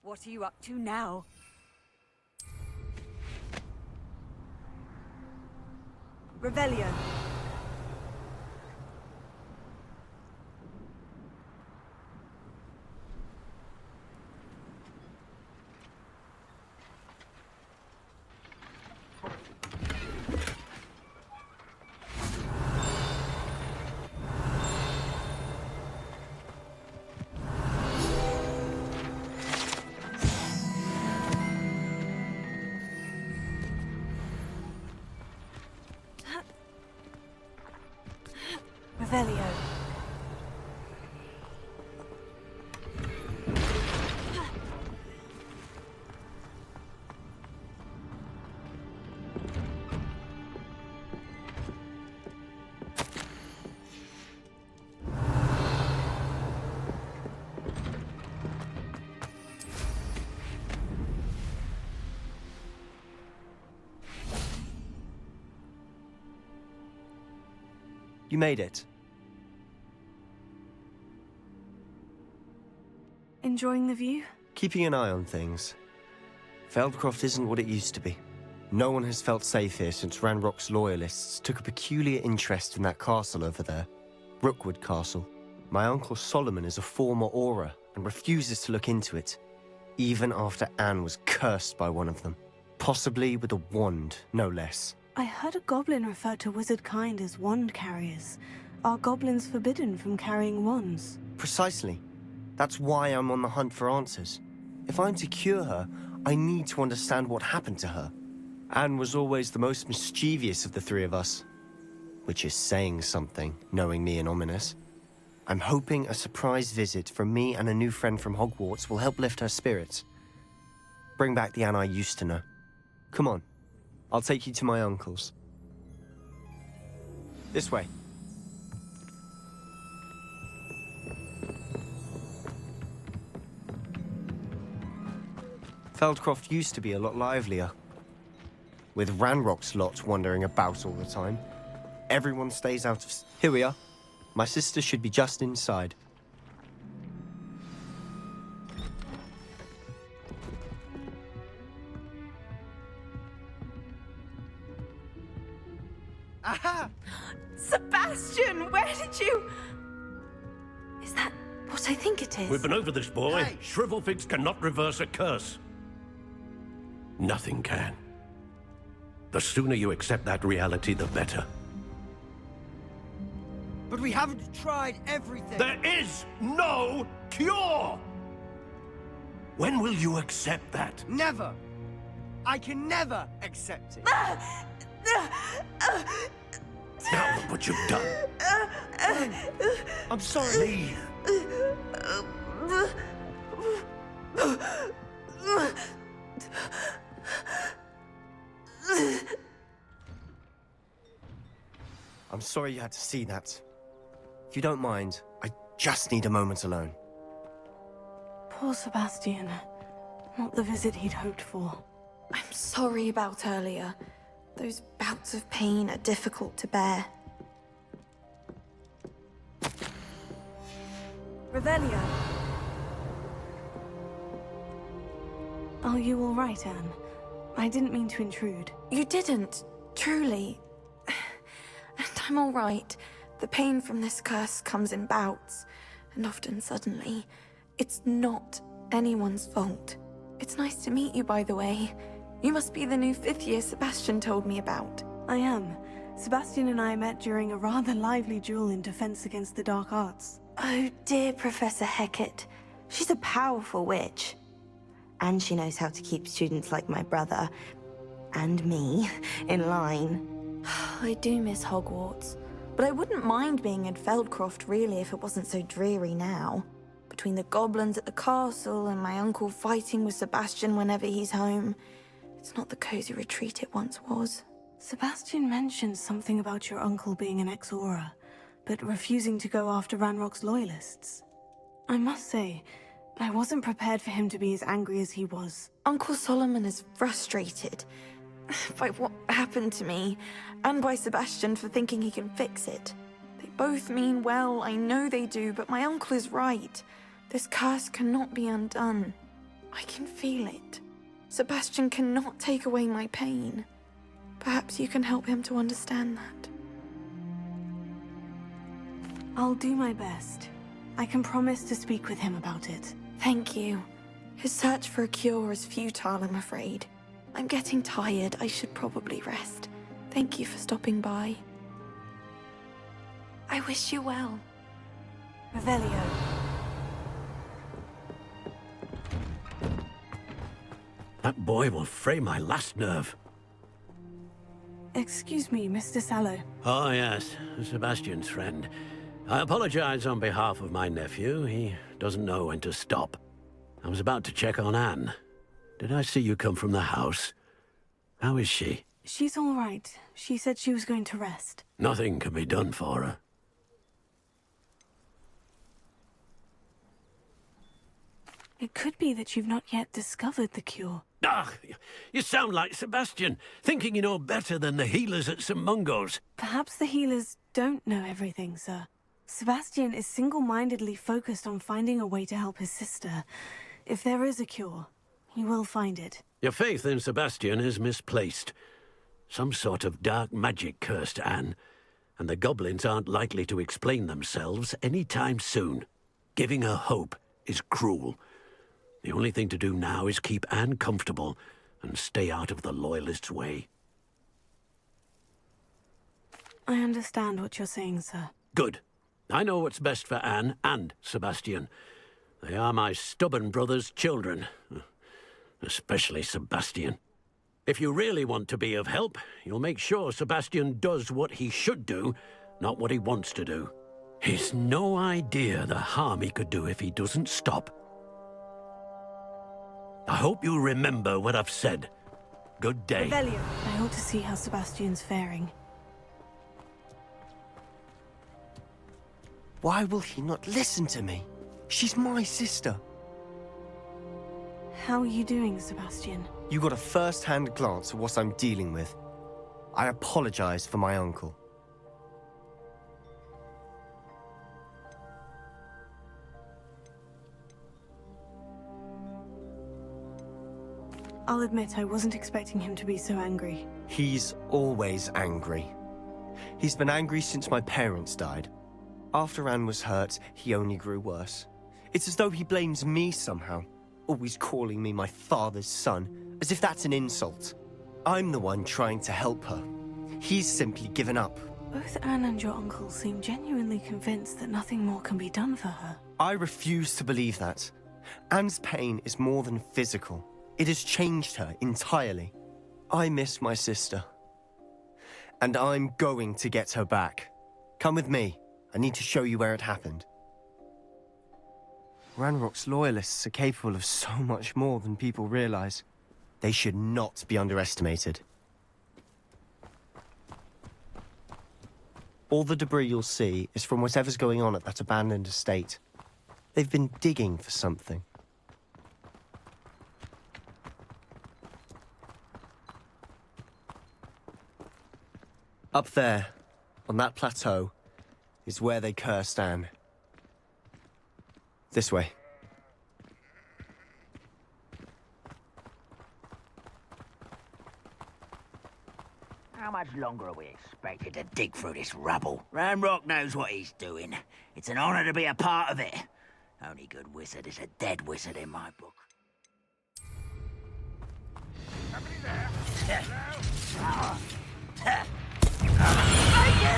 What are you up to now? Revelio. Revelio. You made it. Enjoying the view? Keeping an eye on things. Feldcroft isn't what it used to be. No one has felt safe here since Ranrock's loyalists took a peculiar interest in that castle over there. Rookwood Castle. My uncle Solomon is a former Auror and refuses to look into it, even after Anne was cursed by one of them. Possibly with a wand, no less. I heard a goblin refer to wizard kind as wand carriers. Are goblins forbidden from carrying wands? Precisely. That's why I'm on the hunt for answers. If I'm to cure her, I need to understand what happened to her. Anne was always the most mischievous of the three of us. Which is saying something, knowing me and Ominous. I'm hoping a surprise visit from me and a new friend from Hogwarts will help lift her spirits. Bring back the Anne I used to know. Come on, I'll take you to my uncle's. This way. Feldcroft used to be a lot livelier. With Ranrock's lot wandering about all the time. Everyone stays out of... Here we are. My sister should be just inside. Aha! Sebastian, where did you... Is that what I think it is? We've been over this, boy. Hey. Shrivelfigs cannot reverse a curse. Nothing can. The sooner you accept that reality, the better. But we haven't tried everything. There is no cure! When will you accept that? Never. I can never accept it. Now look what you've done. I'm sorry. I'm sorry you had to see that. If you don't mind, I just need a moment alone. Poor Sebastian. Not the visit he'd hoped for. I'm sorry about earlier. Those bouts of pain are difficult to bear. Revelio. Are you all right, Anne? I didn't mean to intrude. You didn't, truly. And I'm all right. The pain from this curse comes in bouts, and often suddenly. It's not anyone's fault. It's nice to meet you, by the way. You must be the new 5th year Sebastian told me about. I am. Sebastian and I met during a rather lively duel in defense against the dark arts. Oh dear, Professor Hecat. She's a powerful witch. And she knows how to keep students like my brother, and me, in line. I do miss Hogwarts, but I wouldn't mind being in Feldcroft really if it wasn't so dreary now. Between the goblins at the castle and my uncle fighting with Sebastian whenever he's home, it's not the cozy retreat it once was. Sebastian mentioned something about your uncle being an ex-Auror, but refusing to go after Ranrock's loyalists. I must say, I wasn't prepared for him to be as angry as he was. Uncle Solomon is frustrated by what happened to me, and by Sebastian for thinking he can fix it. They both mean well, I know they do, but my uncle is right. This curse cannot be undone. I can feel it. Sebastian cannot take away my pain. Perhaps you can help him to understand that. I'll do my best. I can promise to speak with him about it. Thank you. His search for a cure is futile, I'm afraid. I'm getting tired. I should probably rest. Thank you for stopping by. I wish you well. Revelio. That boy will fray my last nerve. Excuse me, Mr. Sallow. Oh, yes, Sebastian's friend. I apologize on behalf of my nephew. He doesn't know when to stop. I was about to check on Anne. Did I see you come from the house? How is she? She's all right. She said she was going to rest. Nothing can be done for her. It could be that you've not yet discovered the cure. Ah, you sound like Sebastian, thinking you know better than the healers at St. Mungo's. Perhaps the healers don't know everything, sir. Sebastian is single-mindedly focused on finding a way to help his sister. If there is a cure, he will find it. Your faith in Sebastian is misplaced. Some sort of dark magic cursed Anne, and the goblins aren't likely to explain themselves any time soon. Giving her hope is cruel. The only thing to do now is keep Anne comfortable and stay out of the Loyalists' way. I understand what you're saying, sir. Good. I know what's best for Anne and Sebastian. They are my stubborn brother's children. Especially Sebastian. If you really want to be of help, you'll make sure Sebastian does what he should do, not what he wants to do. He's no idea the harm he could do if he doesn't stop. I hope you remember what I've said. Good day. Revelio. I ought to see how Sebastian's faring. Why will he not listen to me? She's my sister. How are you doing, Sebastian? You got a first-hand glance at what I'm dealing with. I apologize for my uncle. I'll admit I wasn't expecting him to be so angry. He's always angry. He's been angry since my parents died. After Anne was hurt, he only grew worse. It's as though he blames me somehow, always calling me my father's son, as if that's an insult. I'm the one trying to help her. He's simply given up. Both Anne and your uncle seem genuinely convinced that nothing more can be done for her. I refuse to believe that. Anne's pain is more than physical. It has changed her entirely. I miss my sister. And I'm going to get her back. Come with me. I need to show you where it happened. Ranrock's loyalists are capable of so much more than people realize. They should not be underestimated. All the debris you'll see is from whatever's going on at that abandoned estate. They've been digging for something. Up there, on that plateau, is where they cursed Anne. This way. How much longer are we expected to dig through this rubble? Ranrock knows what he's doing. It's an honor to be a part of it. Only good wizard is a dead wizard in my book. Somebody there? Over here!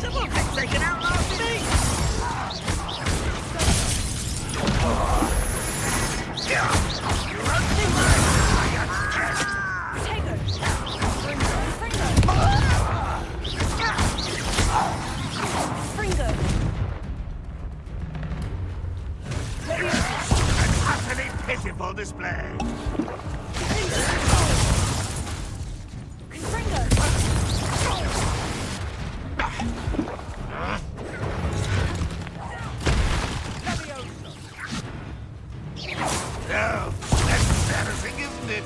Someone has taken out last week! Pitiful display. Oh, that's embarrassing, isn't it?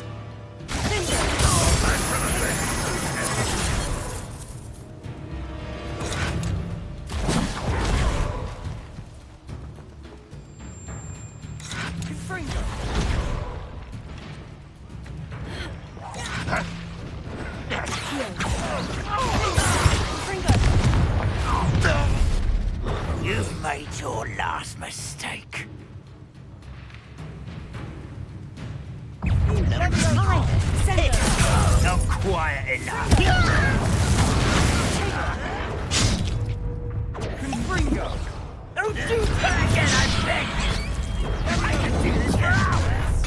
You've made your last mistake. Not quiet enough. Don't do that again, I beg you! I can do this for hours!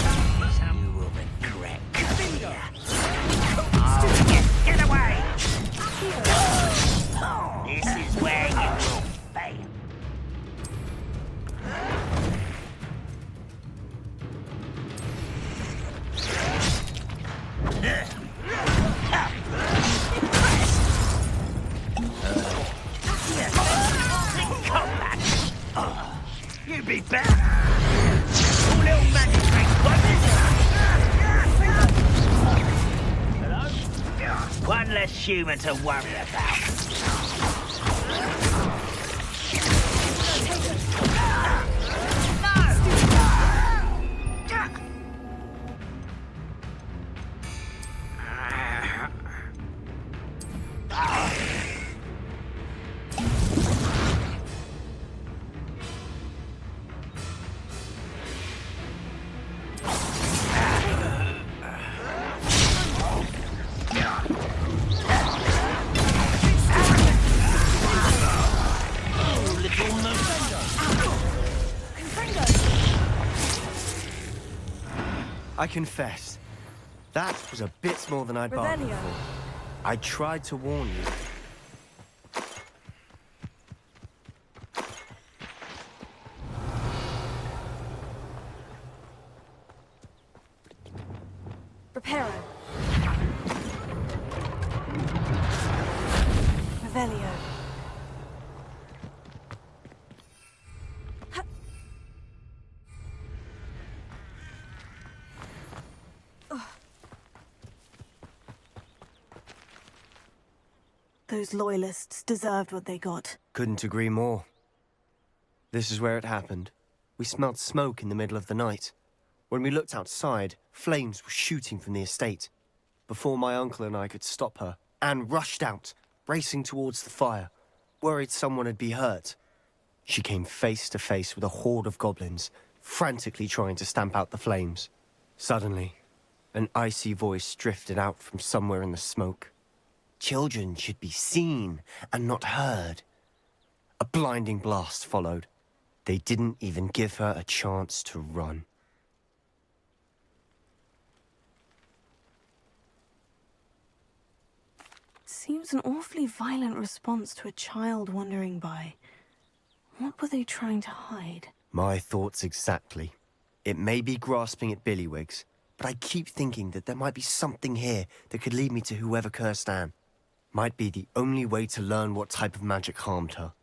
You will regret. Oh, get away! This is where you will fail. You'd be better. All little magic tricks, Hello? One less human to worry about. I confess, that was a bit more than I'd bargained Revelio. for. I tried to warn you. Reparo. Revelio. Those loyalists deserved what they got. Couldn't agree more. This is where it happened. We smelled smoke in the middle of the night. When we looked outside, flames were shooting from the estate. Before my uncle and I could stop her, Anne rushed out, racing towards the fire, worried someone had been hurt. She came face to face with a horde of goblins, frantically trying to stamp out the flames. Suddenly, an icy voice drifted out from somewhere in the smoke. Children should be seen and not heard. A blinding blast followed. They didn't even give her a chance to run. Seems an awfully violent response to a child wandering by. What were they trying to hide? My thoughts exactly. It may be grasping at Billywigs, but I keep thinking that there might be something here that could lead me to whoever cursed Anne. Might be the only way to learn what type of magic harmed her,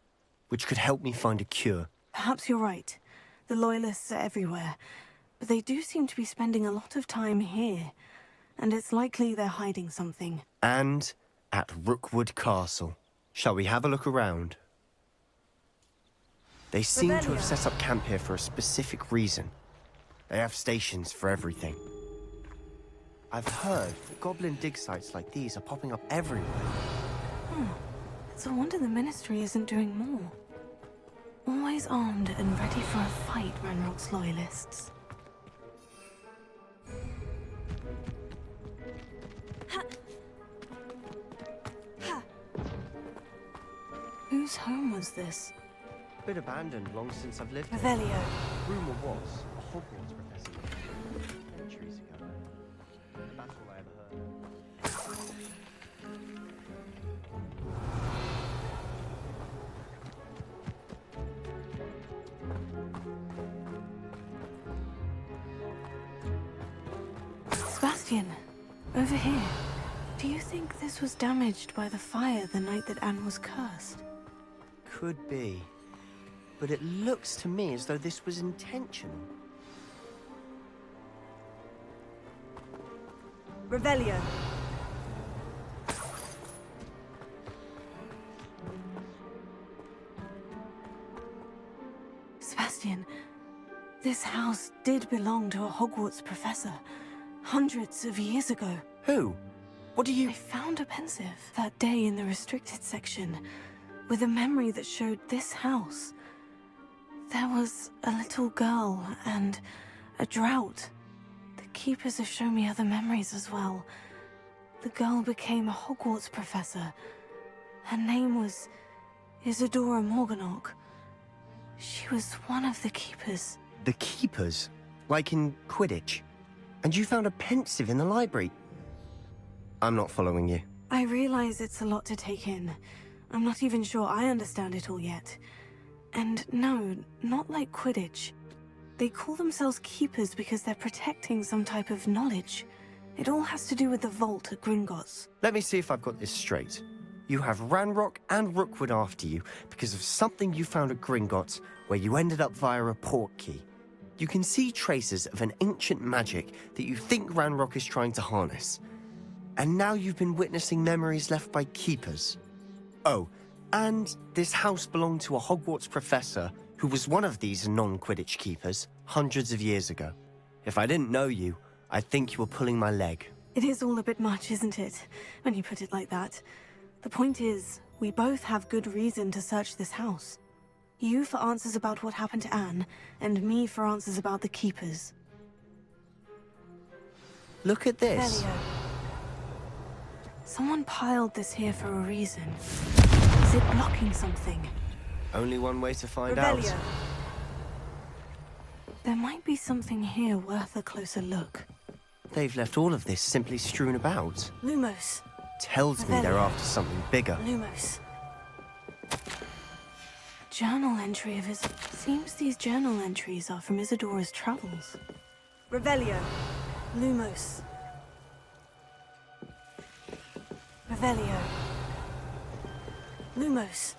which could help me find a cure. Perhaps you're right. The Loyalists are everywhere, but they do seem to be spending a lot of time here, and it's likely they're hiding something. And at Rookwood Castle. Shall we have a look around? They seem to have set up camp here for a specific reason. They have stations for everything. I've heard that goblin dig sites like these are popping up everywhere. It's a wonder the Ministry isn't doing more. Always armed and ready for a fight, Ranrock's Loyalists. Whose home was this? Been abandoned long since I've lived here. Revelio. Rumor was a Hogwarts professor centuries ago. That's all I ever heard. Sebastian, over here. Do you think this was damaged by the fire the night that Anne was cursed? Could be. But it looks to me as though this was intentional. Revelio. Sebastian, this house did belong to a Hogwarts professor hundreds of years ago. Who? What do you... I found a pensive that day in the restricted section with a memory that showed this house. There was a little girl and a drought. The keepers have shown me other memories as well. The girl became a Hogwarts professor. Her name was Isadora Morganach. She was one of the keepers. The keepers? Like in Quidditch? And you found a pensive in the library? I'm not following you. I realize it's a lot to take in. I'm not even sure I understand it all yet. And no, not like Quidditch. They call themselves keepers because they're protecting some type of knowledge. It all has to do with the vault at Gringotts. Let me see if I've got this straight. You have Ranrock and Rookwood after you because of something you found at Gringotts where you ended up via a port key. You can see traces of an ancient magic that you think Ranrock is trying to harness. And now you've been witnessing memories left by keepers. Oh, and this house belonged to a Hogwarts professor who was one of these non-Quidditch keepers hundreds of years ago. If I didn't know you, I'd think you were pulling my leg. It is all a bit much, isn't it, when you put it like that? The point is, we both have good reason to search this house. You for answers about what happened to Anne, and me for answers about the keepers. Look at this. Revelio. Someone piled this here for a reason. Is it blocking something? Only one way to find Revelio. out. There might be something here worth a closer look. They've left all of this simply strewn about. Lumos. Tells me they're Revelio. after something bigger. Lumos. Journal entry of his... Seems these journal entries are from Isadora's travels. Revelio. Lumos. Revelio. Lumos.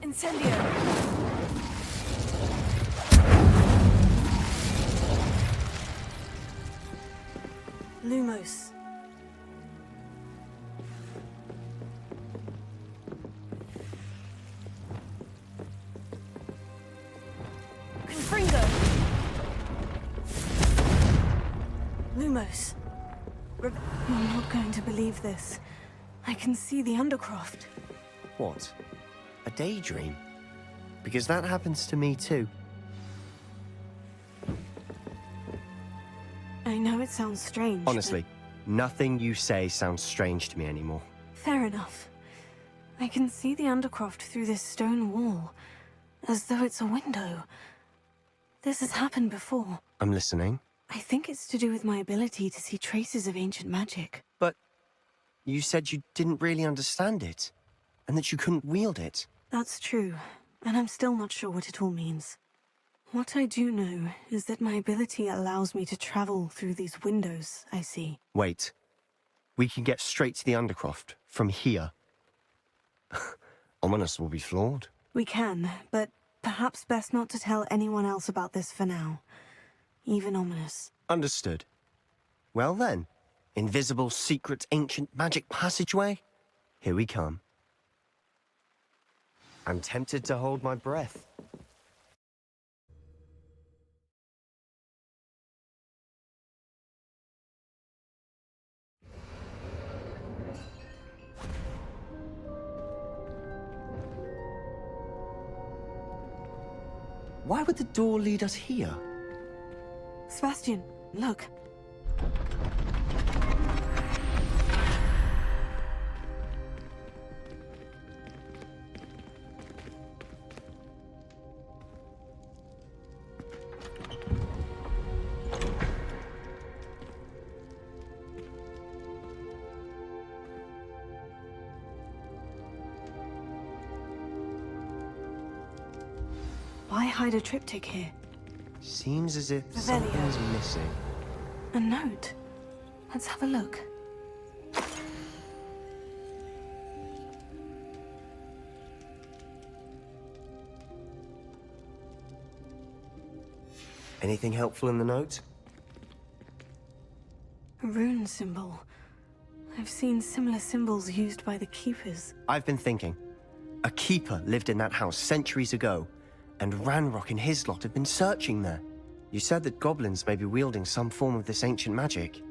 Incendio. Lumos. Confringo. Lumos. You're not going to believe this. I can see the Undercroft. What? A daydream? Because that happens to me too. I know it sounds strange. Honestly, nothing you say sounds strange to me anymore. Fair enough. I can see the Undercroft through this stone wall, as though it's a window. This has happened before. I'm listening. I think it's to do with my ability to see traces of ancient magic. But you said you didn't really understand it, and that you couldn't wield it. That's true, and I'm still not sure what it all means. What I do know is that my ability allows me to travel through these windows I see. Wait. We can get straight to the Undercroft from here. Ominous will be flawed. We can, but perhaps best not to tell anyone else about this for now. Even Ominous. Understood. Well then, invisible, secret, ancient magic passageway? Here we come. I'm tempted to hold my breath. Why would the door lead us here? Sebastian, look. Why hide a triptych here? Seems as if Revelio. something's missing. A note. Let's have a look. Anything helpful in the note? A rune symbol. I've seen similar symbols used by the keepers. I've been thinking. A keeper lived in that house centuries ago, and Ranrock and his lot have been searching there. You said that goblins may be wielding some form of this ancient magic.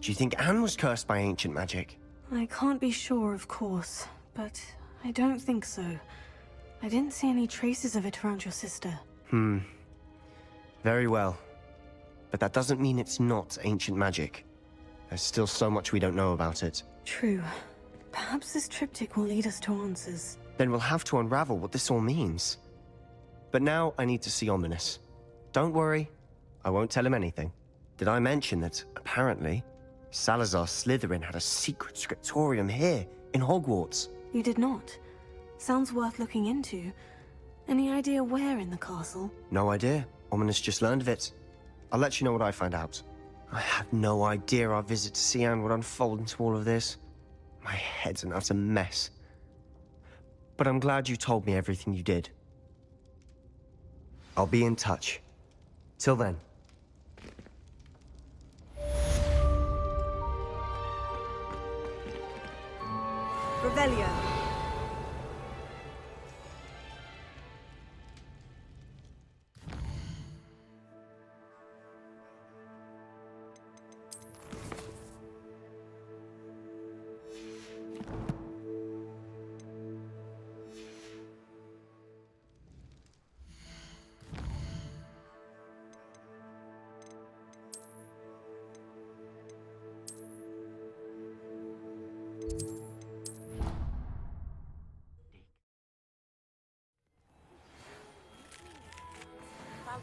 Do you think Anne was cursed by ancient magic? I can't be sure, of course, but I don't think so. I didn't see any traces of it around your sister. Very well. But that doesn't mean it's not ancient magic. There's still so much we don't know about it. True. Perhaps this triptych will lead us to answers. Then we'll have to unravel what this all means. But now I need to see Ominous. Don't worry, I won't tell him anything. Did I mention that, apparently, Salazar Slytherin had a secret scriptorium here, in Hogwarts? You did not. Sounds worth looking into. Any idea where in the castle? No idea. Ominous just learned of it. I'll let you know what I find out. I had no idea our visit to Cian would unfold into all of this. My head's an utter mess. But I'm glad you told me everything you did. I'll be in touch. Till then. Revelio.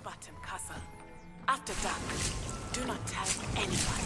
Bottom Castle. After dark, do not tell anyone.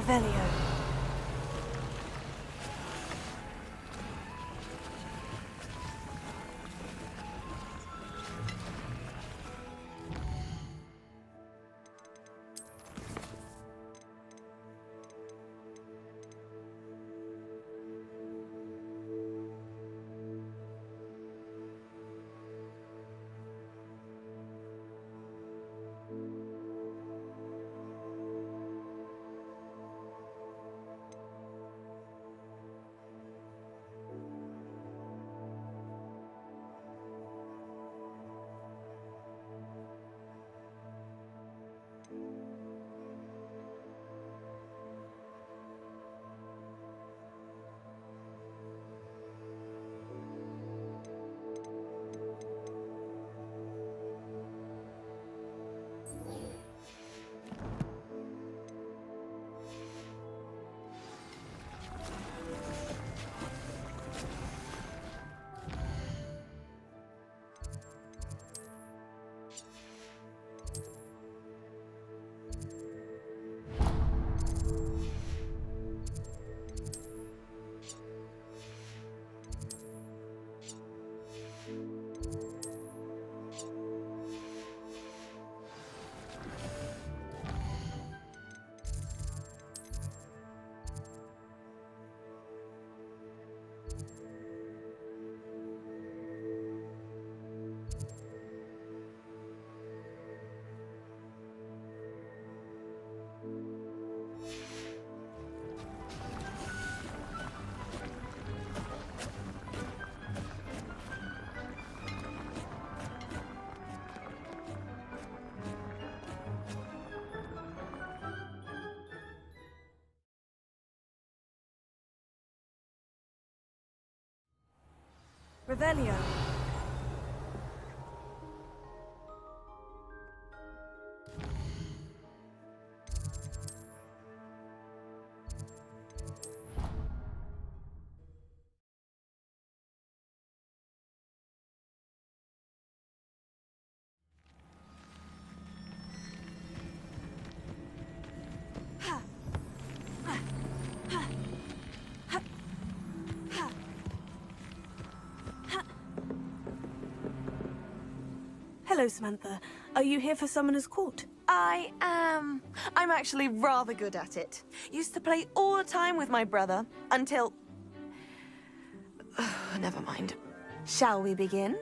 Revelio. Revelio. Hello, Samantha. Are you here for Summoner's Court? I am. I'm actually rather good at it. Used to play all the time with my brother until... Never mind. Shall we begin?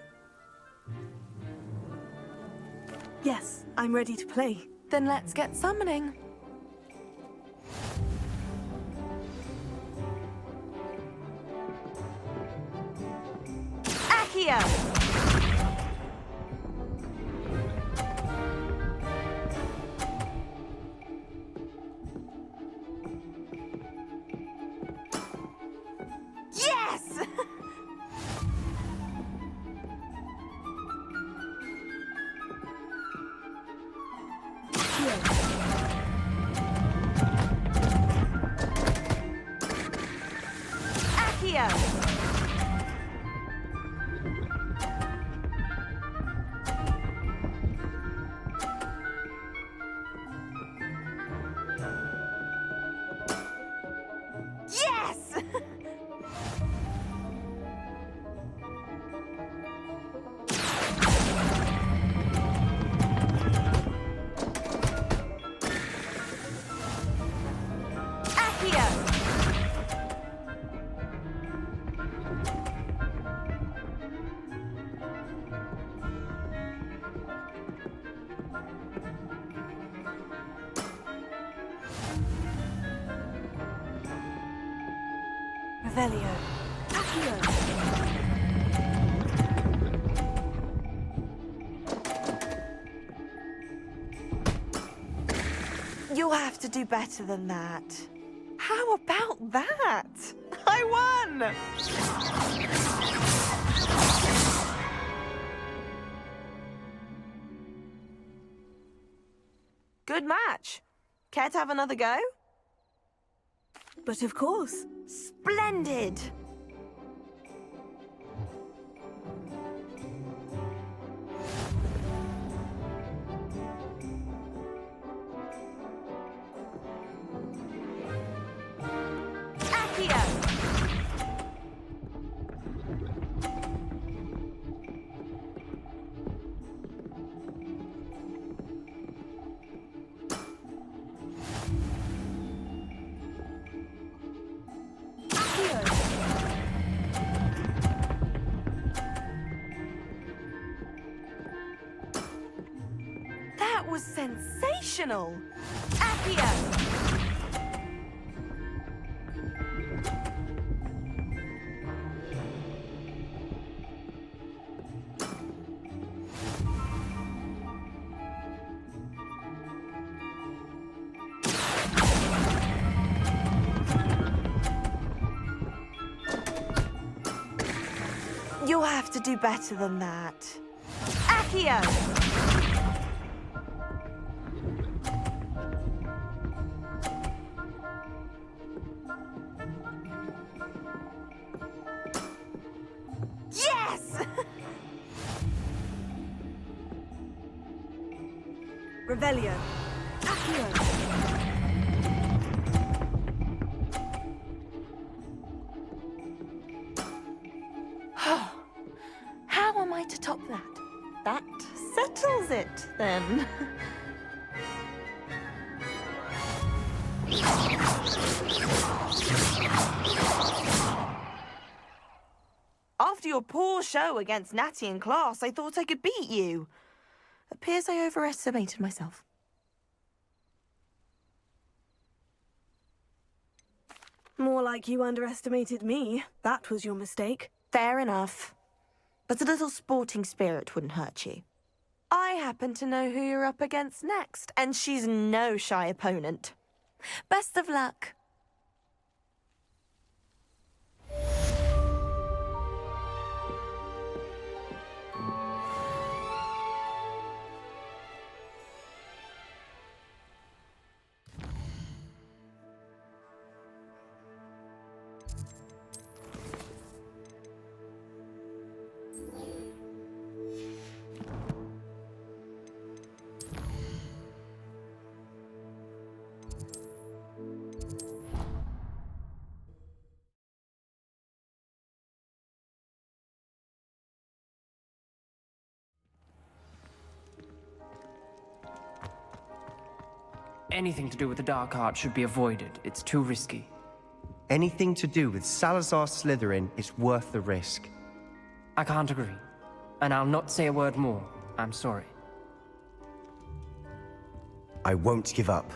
Yes, I'm ready to play. Then let's get summoning. Accio! Yes! Accio! Yes! Revelio. Accio. You'll have to do better than that. How about that? I won! Good match. Care to have another go? But of course. Splendid! That was sensational! Accio! You'll have to do better than that. Accio! Yes! Revelio. Accio. How am I to top that? That settles it, then. After your poor show against Natty in class, I thought I could beat you. Appears I overestimated myself. More like you underestimated me. That was your mistake. Fair enough. But a little sporting spirit wouldn't hurt you. I happen to know who you're up against next, and she's no shy opponent. Best of luck. Anything to do with the dark art should be avoided. It's too risky. Anything to do with Salazar Slytherin is worth the risk. I can't agree. And I'll not say a word more. I'm sorry. I won't give up.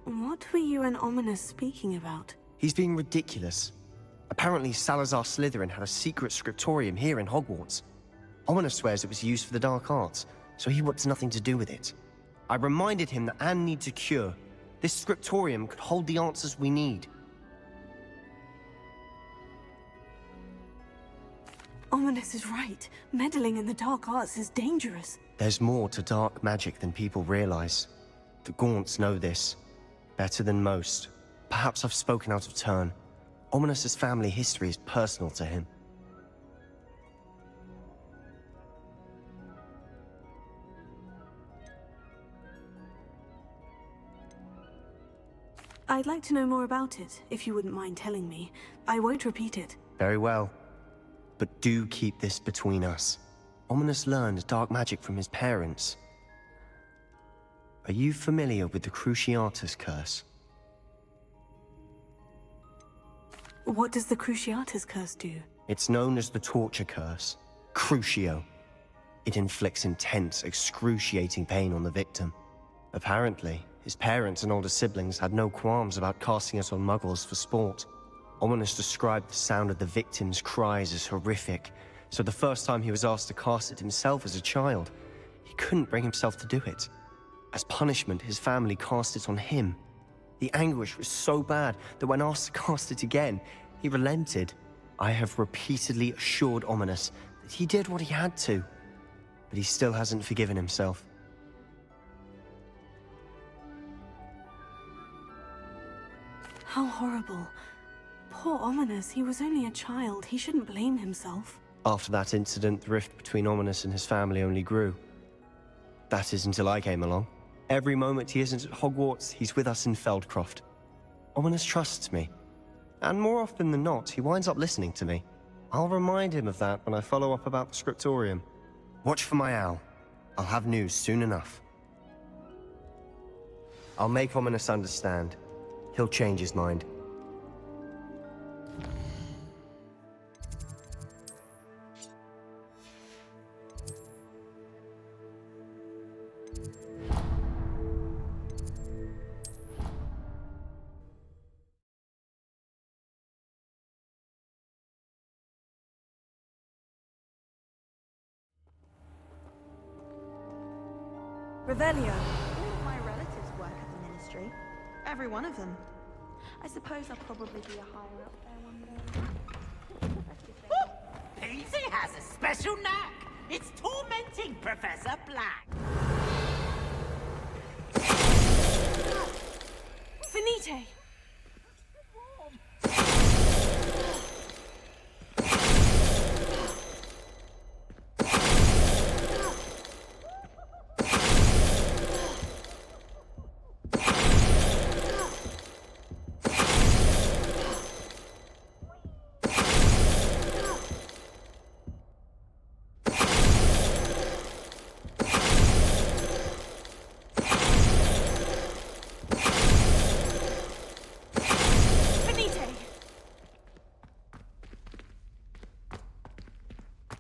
What were you and Ominous speaking about? He's being ridiculous. Apparently Salazar Slytherin had a secret scriptorium here in Hogwarts. Ominous swears it was used for the dark arts, so he wants nothing to do with it. I reminded him that Anne needs a cure. This scriptorium could hold the answers we need. Ominous is right. Meddling in the dark arts is dangerous. There's more to dark magic than people realize. The Gaunts know this. Better than most. Perhaps I've spoken out of turn. Ominous's family history is personal to him. I'd like to know more about it, if you wouldn't mind telling me. I won't repeat it. Very well. But do keep this between us. Ominous learned dark magic from his parents. Are you familiar with the Cruciatus Curse? What does the Cruciatus Curse do? It's known as the Torture Curse. Crucio. It inflicts intense, excruciating pain on the victim. Apparently, his parents and older siblings had no qualms about casting it on muggles for sport. Ominous described the sound of the victim's cries as horrific, so the first time he was asked to cast it himself as a child, he couldn't bring himself to do it. As punishment, his family cast it on him. The anguish was so bad that when asked to cast it again, he relented. I have repeatedly assured Ominous that he did what he had to, but he still hasn't forgiven himself. How horrible. Poor Ominous, he was only a child. He shouldn't blame himself. After that incident, the rift between Ominous and his family only grew. That is until I came along. Every moment he isn't at Hogwarts, he's with us in Feldcroft. Ominous trusts me. And more often than not, he winds up listening to me. I'll remind him of that when I follow up about the scriptorium. Watch for my owl. I'll have news soon enough. I'll make Ominous understand. He'll change his mind. Revelio. All of my relatives work at the ministry. Every one of them. I suppose I'll probably be a higher up there one day. Peasy has a special knack. It's tormenting Professor Black. Finite!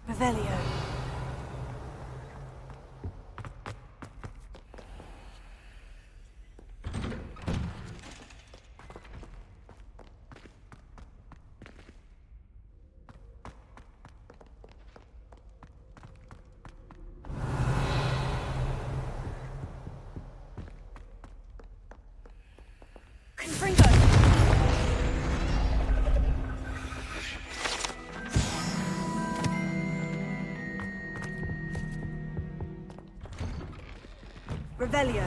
Revelio. Confringo. Revelio.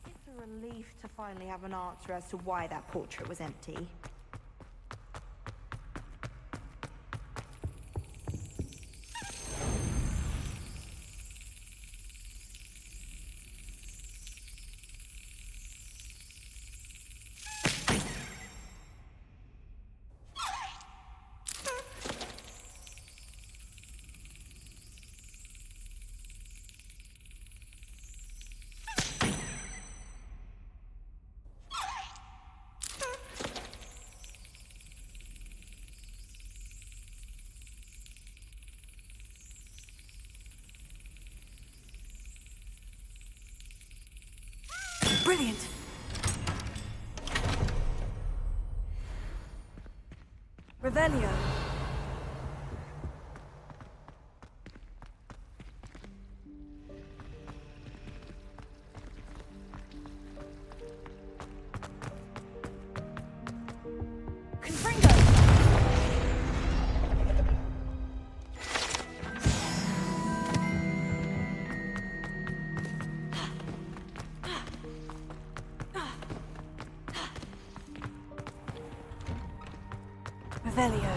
It's a relief to finally have an answer as to why that portrait was empty. Brilliant. Revelio. Confringo. Revelio.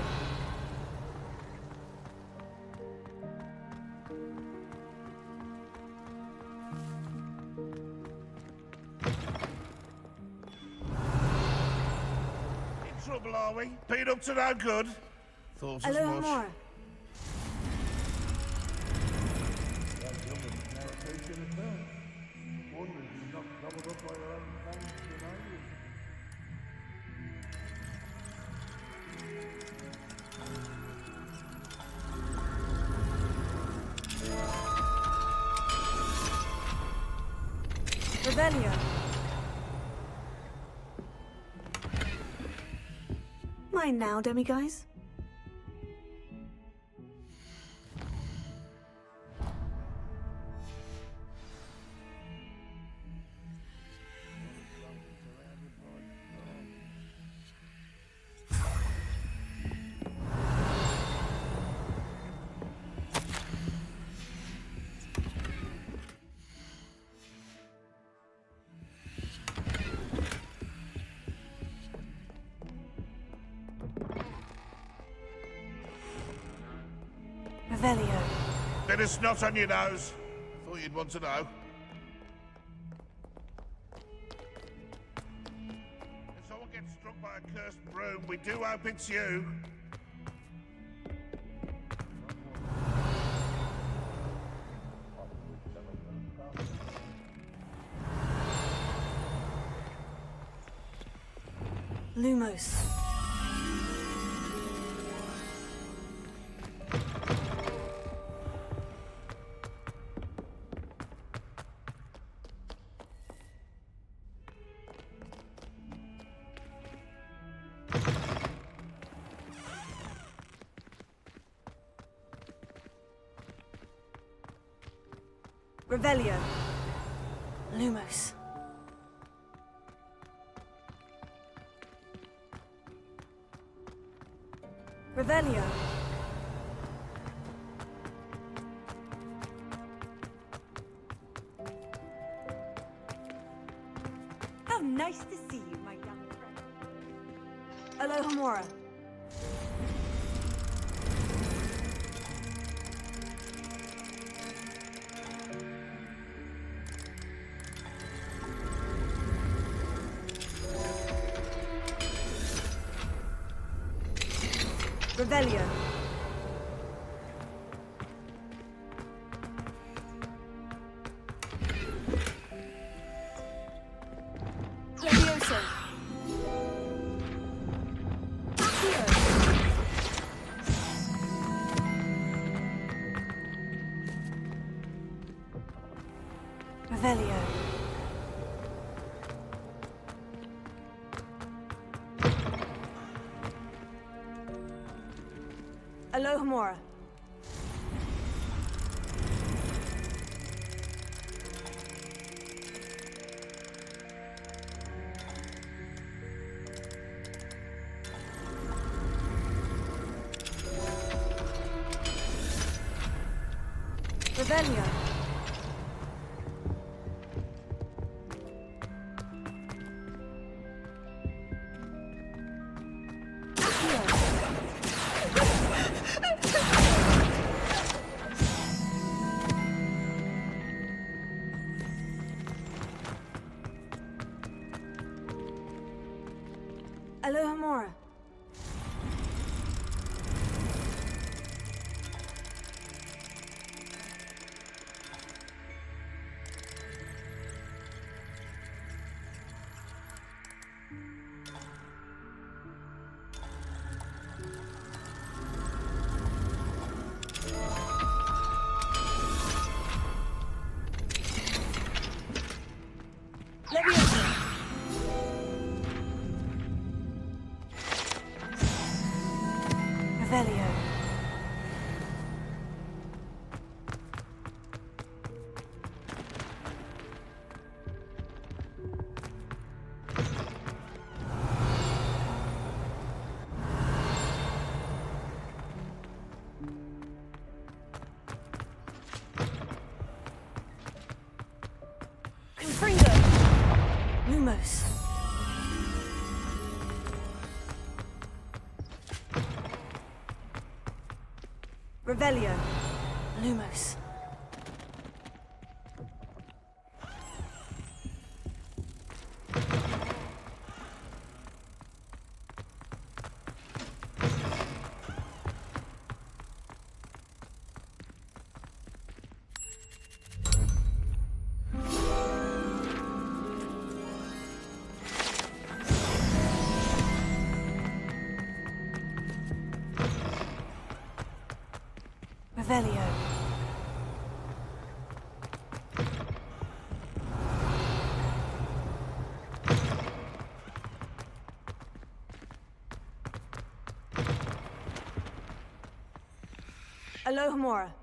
In trouble, are we? Been up to no good? Thought A as little much. more. Revelio. Mine now, demiguise. Revelio. Bit of snot on your nose. Thought you'd want to know. If someone gets struck by a cursed broom, we do hope it's you. Lumos. Revelio. Lumos. Revelio. How nice to see you, my young friend. Alohomora. Revelio. Levioso. Accio. Revelio. Alohomora. Revelio. Alohomora. Levioso. Revelio. Confringo. Lumos. Revelio. Lumos. Revelio. Alohomora.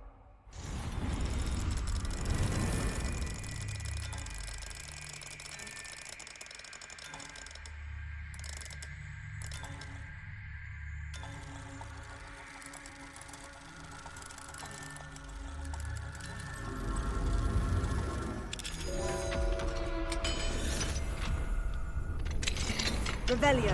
Revelio.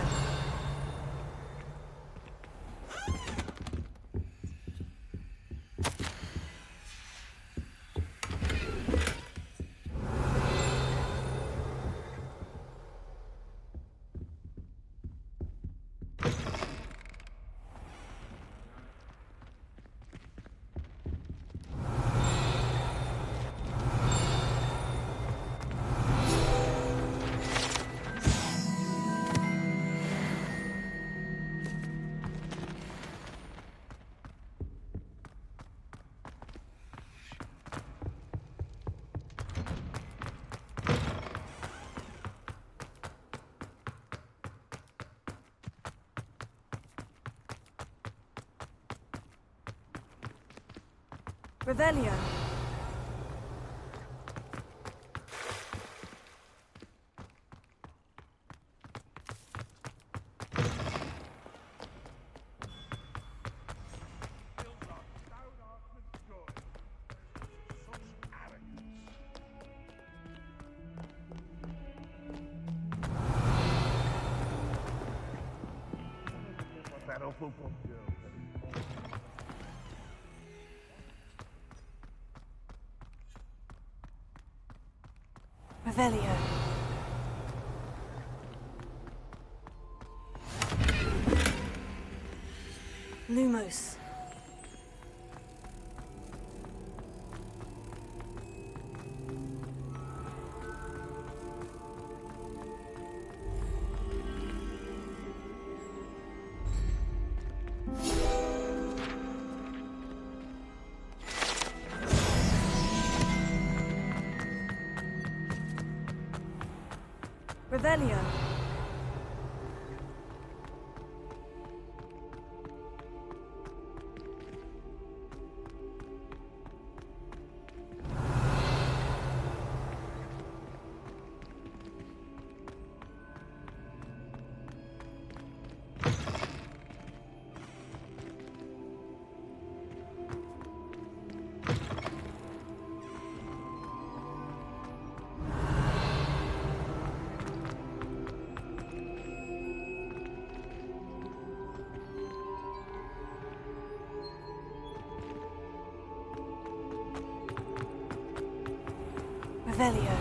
Revelio. Revelio. Lumos. Revelio. Revelio.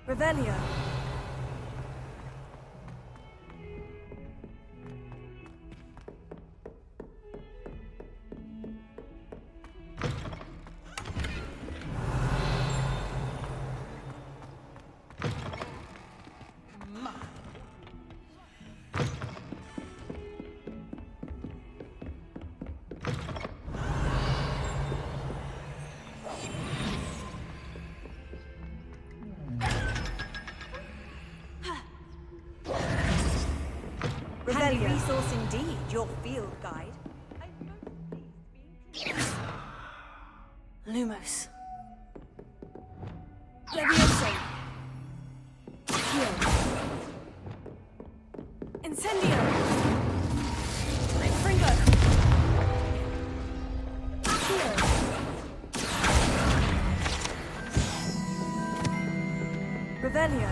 Revelio. Handy resource indeed, your field guide. Lumos. Levioso. Incendio. Fringo. Revelio.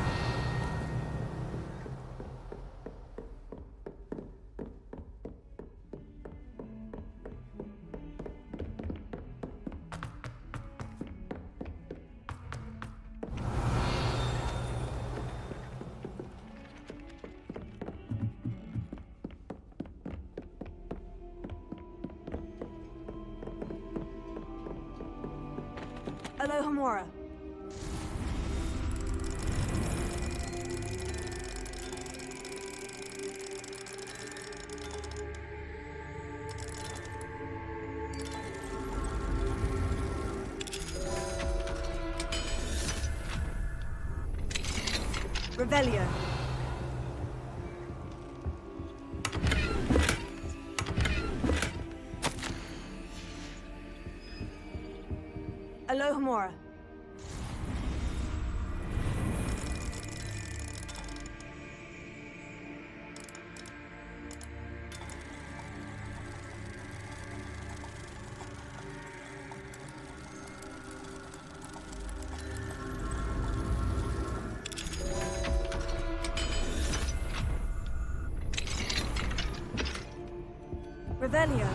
Alohomora. Revelio. Alohomora. Revelio.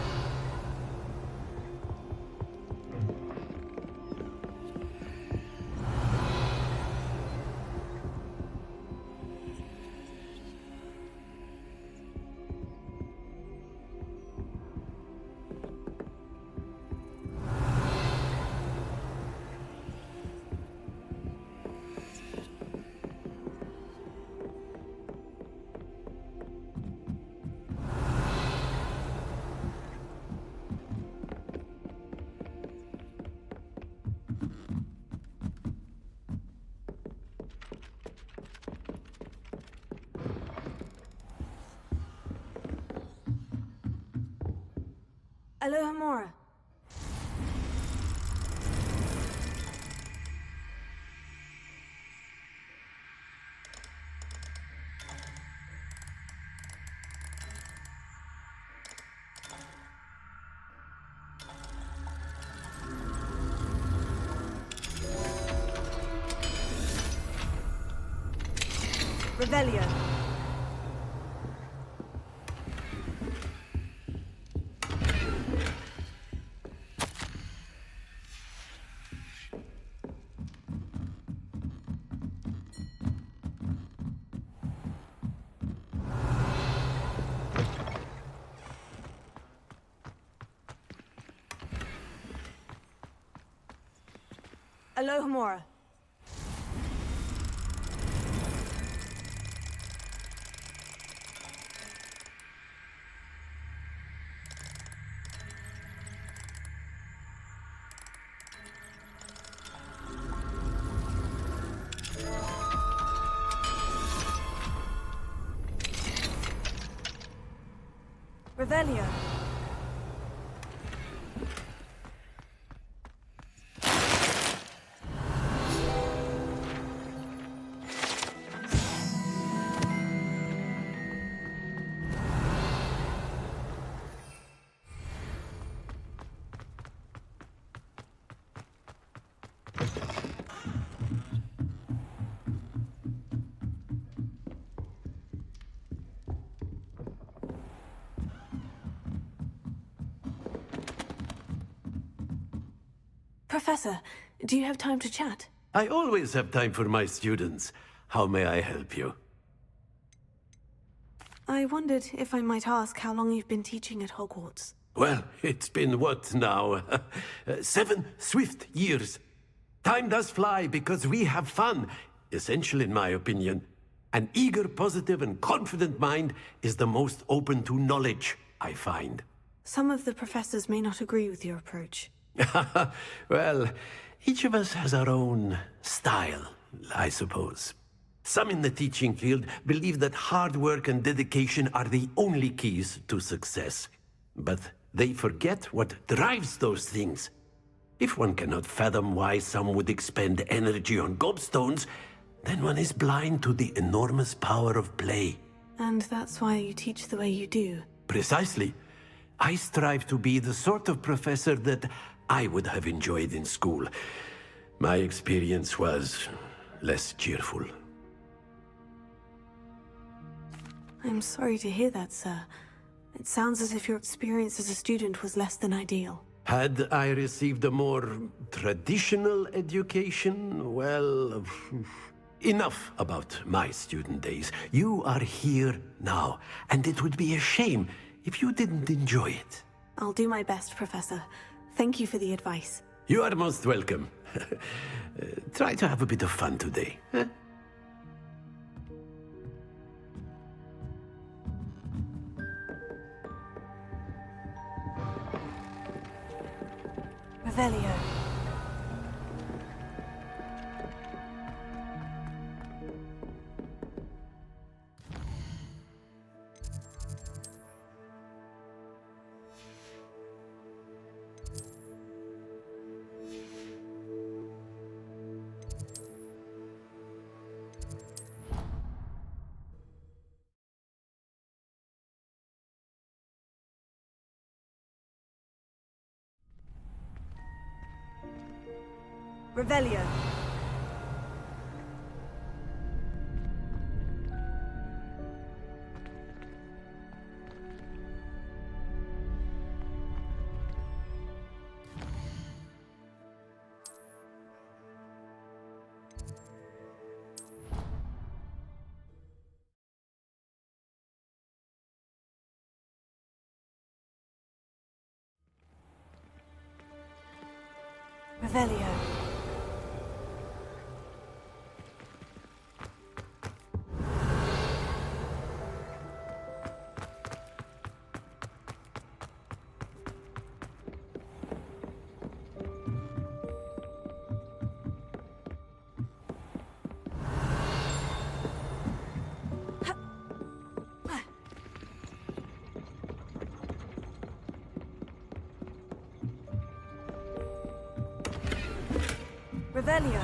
Alohomora. Revelio. Alohomora. Revelio. Professor, do you have time to chat? I always have time for my students. How may I help you? I wondered if I might ask how long you've been teaching at Hogwarts. Well, it's been what now? 7 swift years. Time does fly because we have fun. Essential in my opinion. An eager, positive, and confident mind is the most open to knowledge, I find. Some of the professors may not agree with your approach. Well, each of us has our own style, I suppose. Some in the teaching field believe that hard work and dedication are the only keys to success. But they forget what drives those things. If one cannot fathom why some would expend energy on gobstones, then one is blind to the enormous power of play. And that's why you teach the way you do. Precisely. I strive to be the sort of professor that I would have enjoyed in school. My experience was less cheerful. I'm sorry to hear that, sir. It sounds as if your experience as a student was less than ideal. Had I received a more traditional education, well, enough about my student days. You are here now, and it would be a shame if you didn't enjoy it. I'll do my best, Professor. Thank you for the advice. You are most welcome. Try to have a bit of fun today. Huh? Revelio. Revelio. Revelio. Revelio.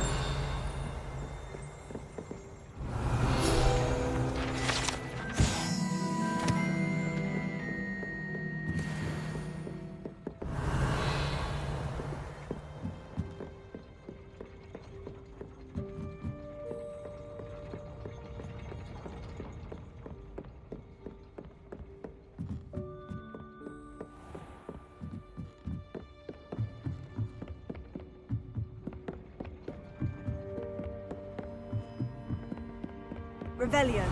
Revelio.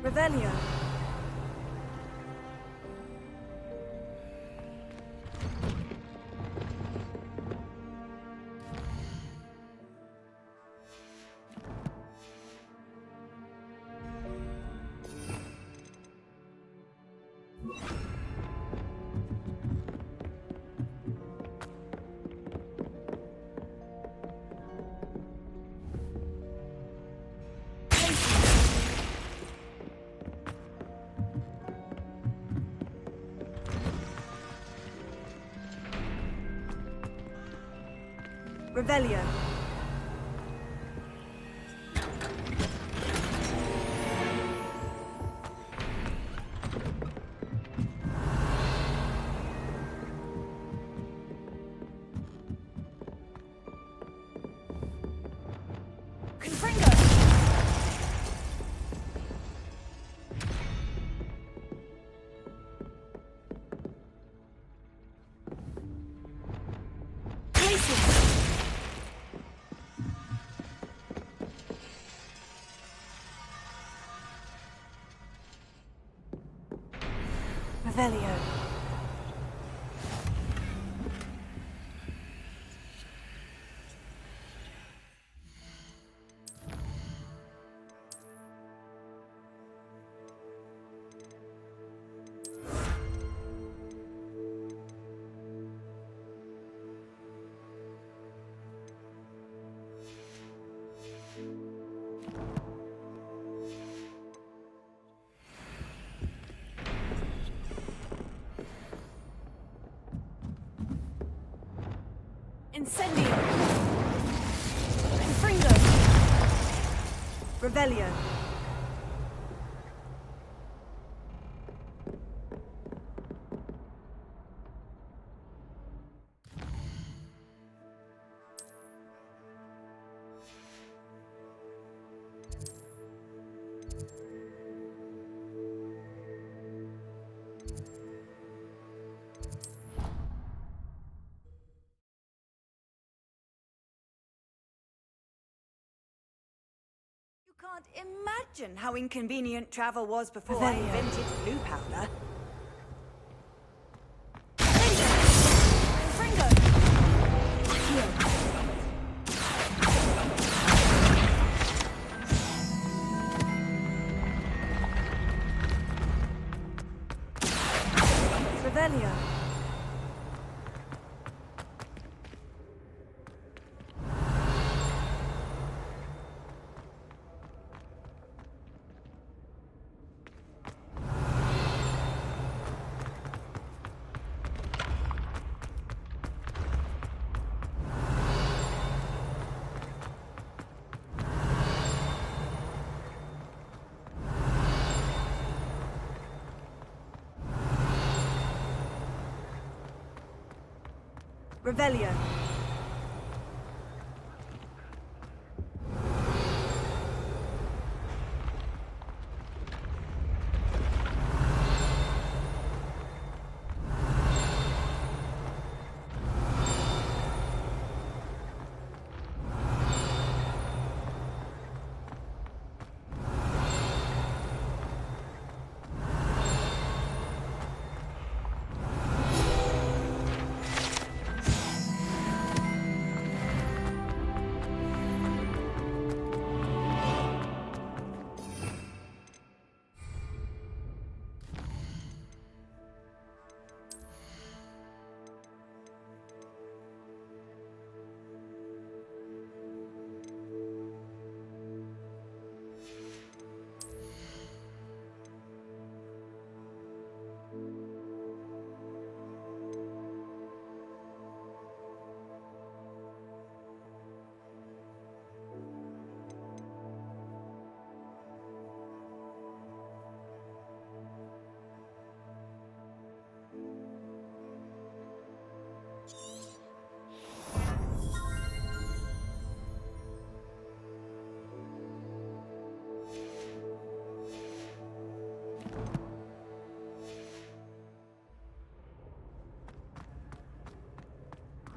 Revelio. Revelio. Confringo. Revelio. Incendio. Confringo. Revelio. Can't imagine how inconvenient travel was before I invented blue powder. Fringo! Revelio. Revelio.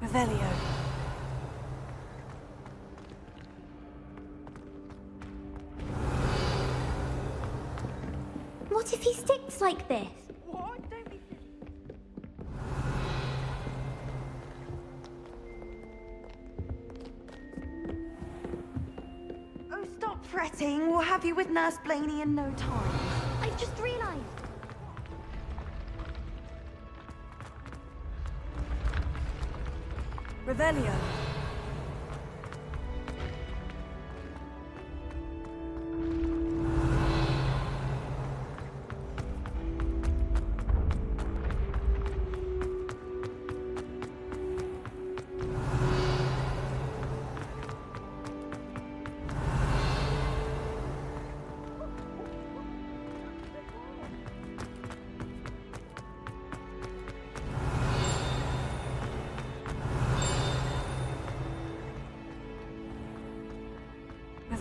Revelio. What if he sticks like this? What? Don't be silly. Oh, stop fretting. We'll have you with Nurse Blaney in no time. I've just realized. Revelio.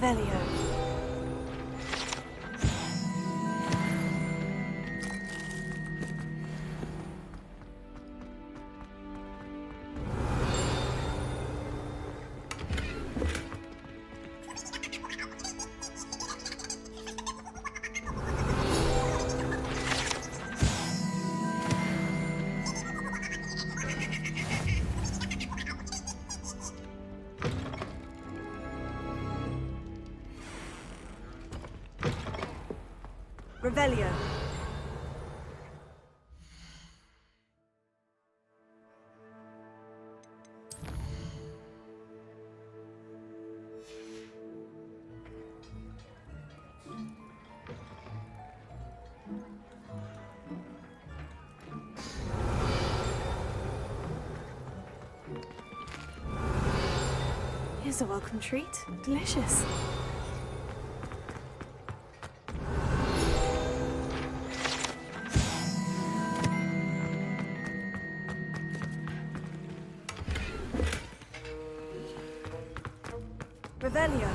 Revelio. Revelio. Here's a welcome treat. Delicious. Revelio.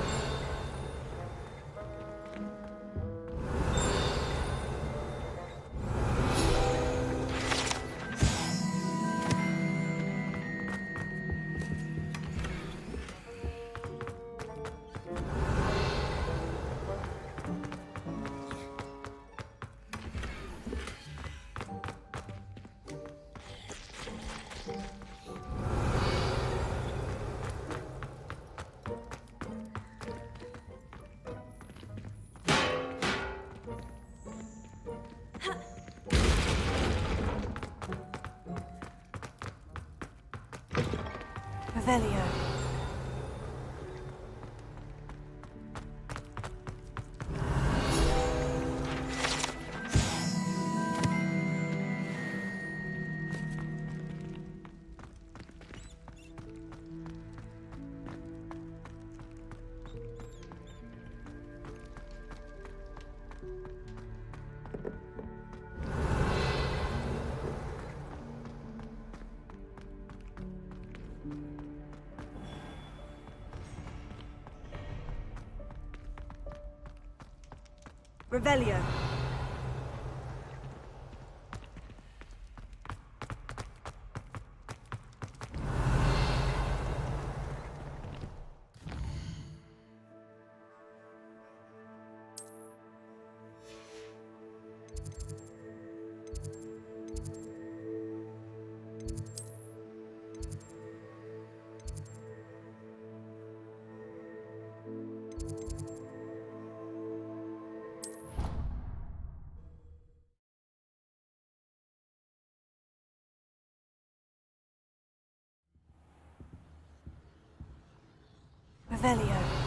Revelio. Revelio. Revelio.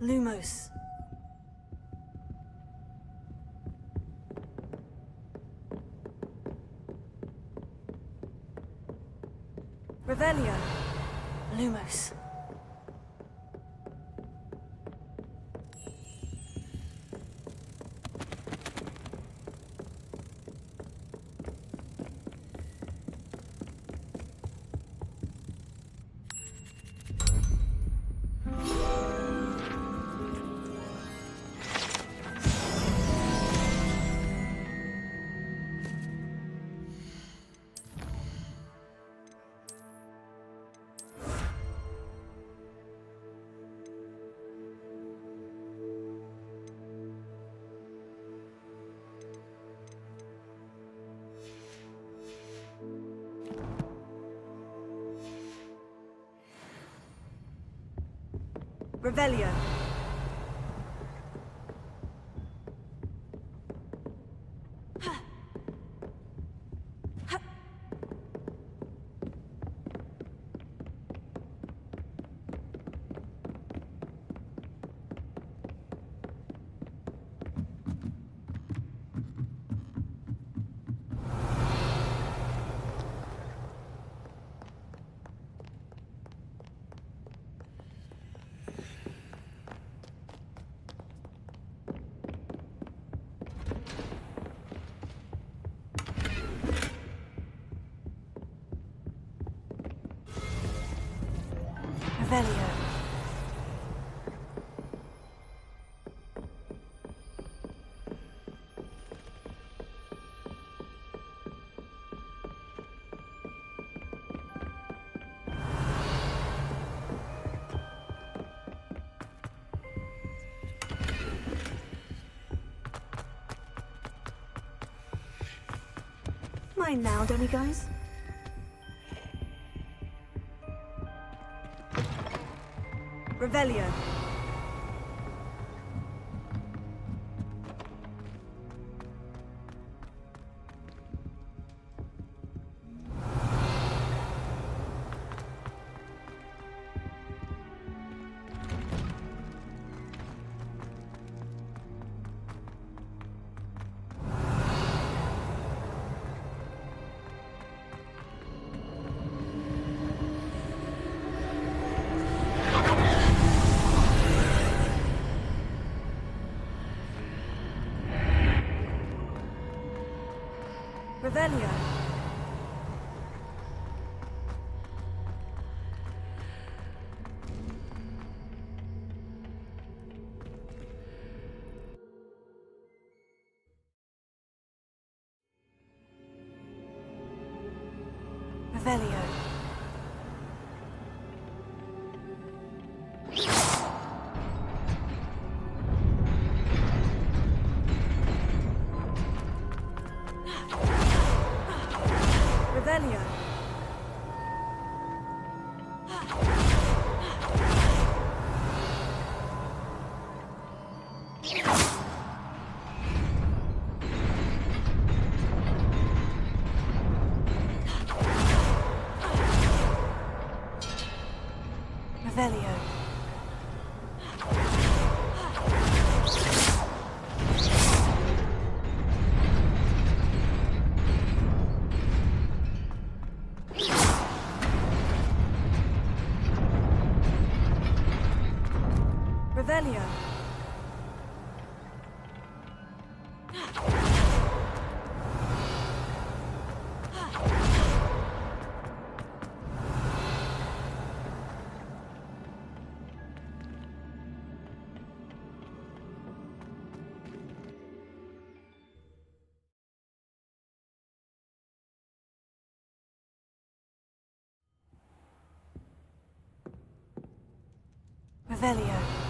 Lumos. Revelio. Lumos. Revelio. Revelio. Mine now, demiguise. Revelio. Revelio. Revelio. Revelio. Revelio. Revelio. Revelio.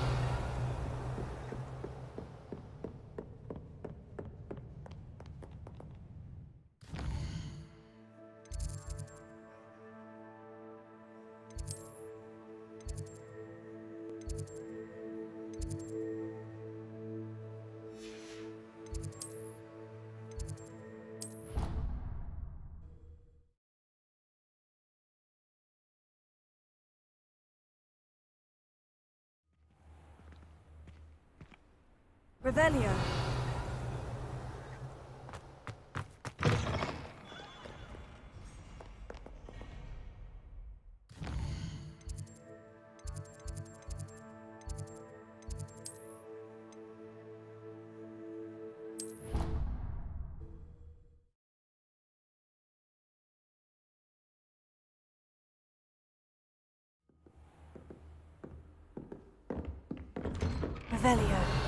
Revelio. Revelio.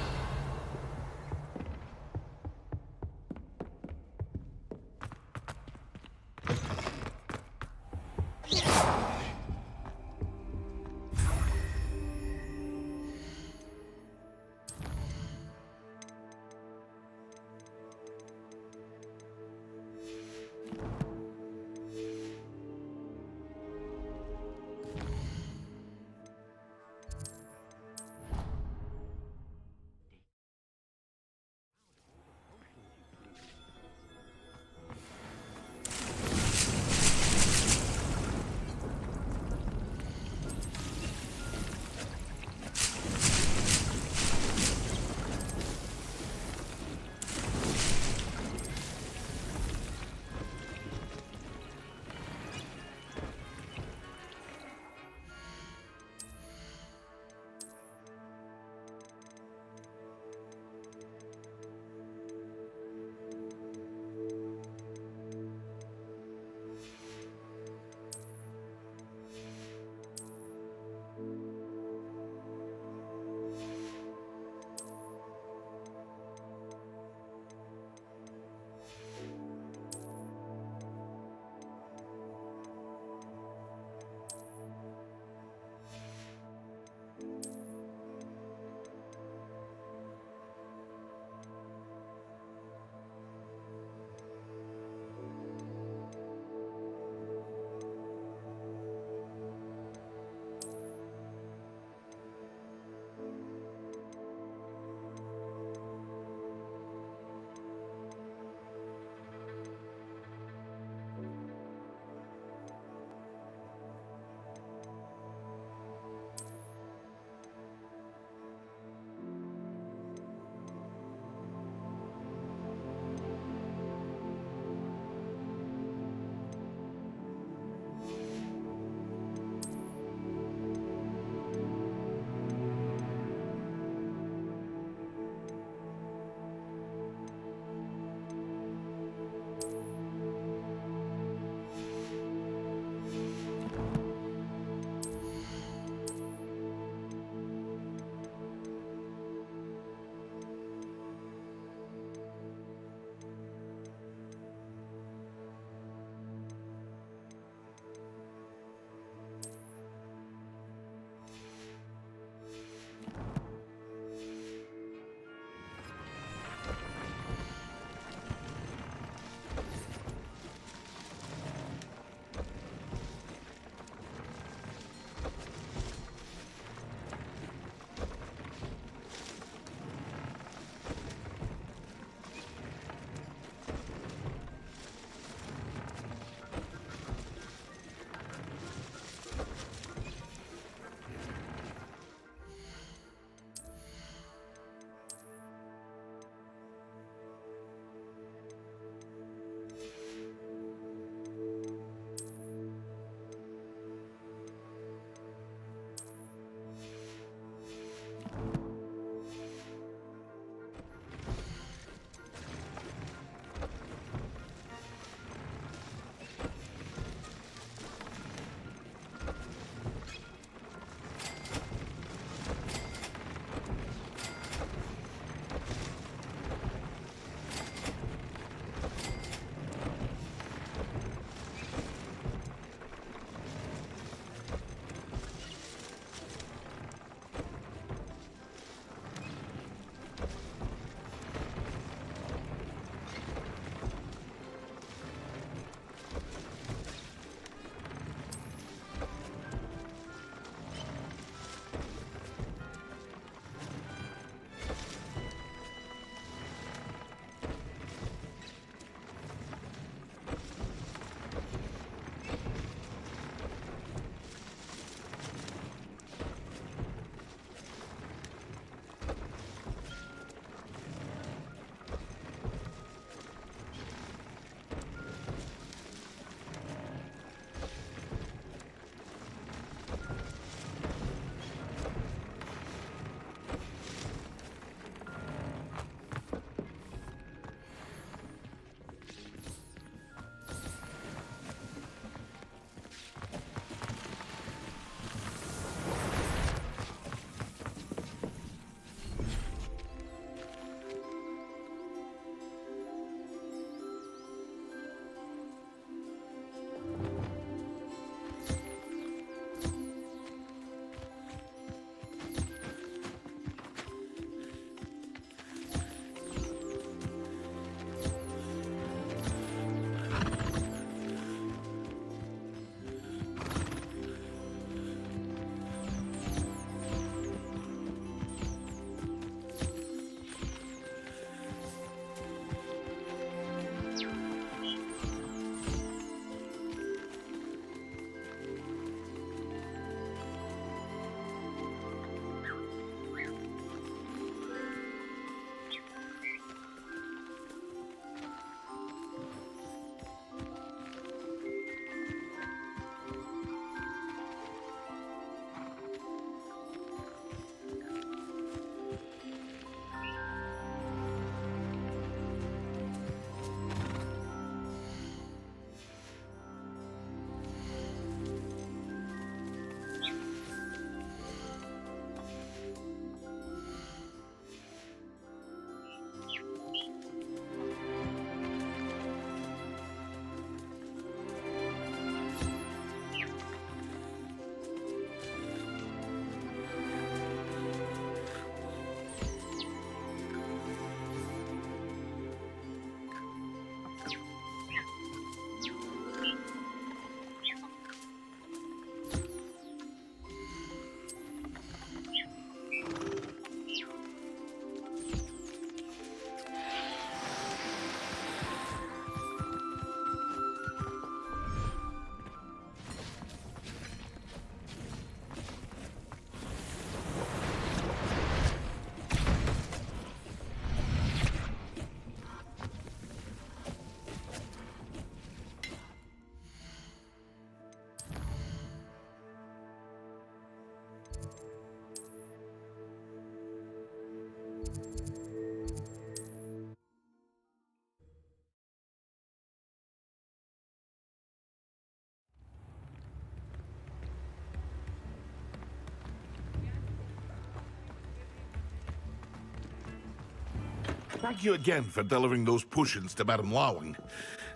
Thank you again for delivering those potions to Madame Lawing.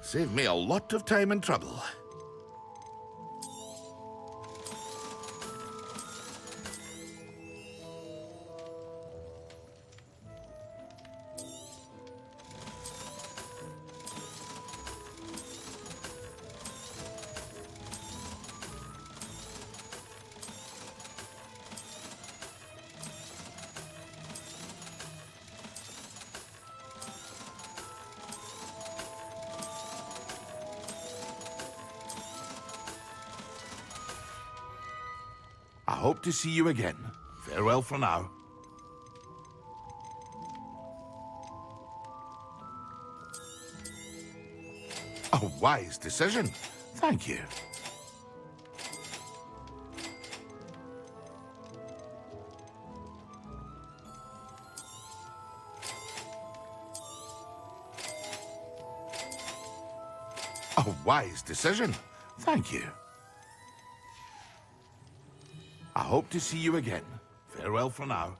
Saved me a lot of time and trouble. I hope to see you again. Farewell for now. A wise decision. Thank you. A wise decision. Thank you. I hope to see you again. Farewell for now.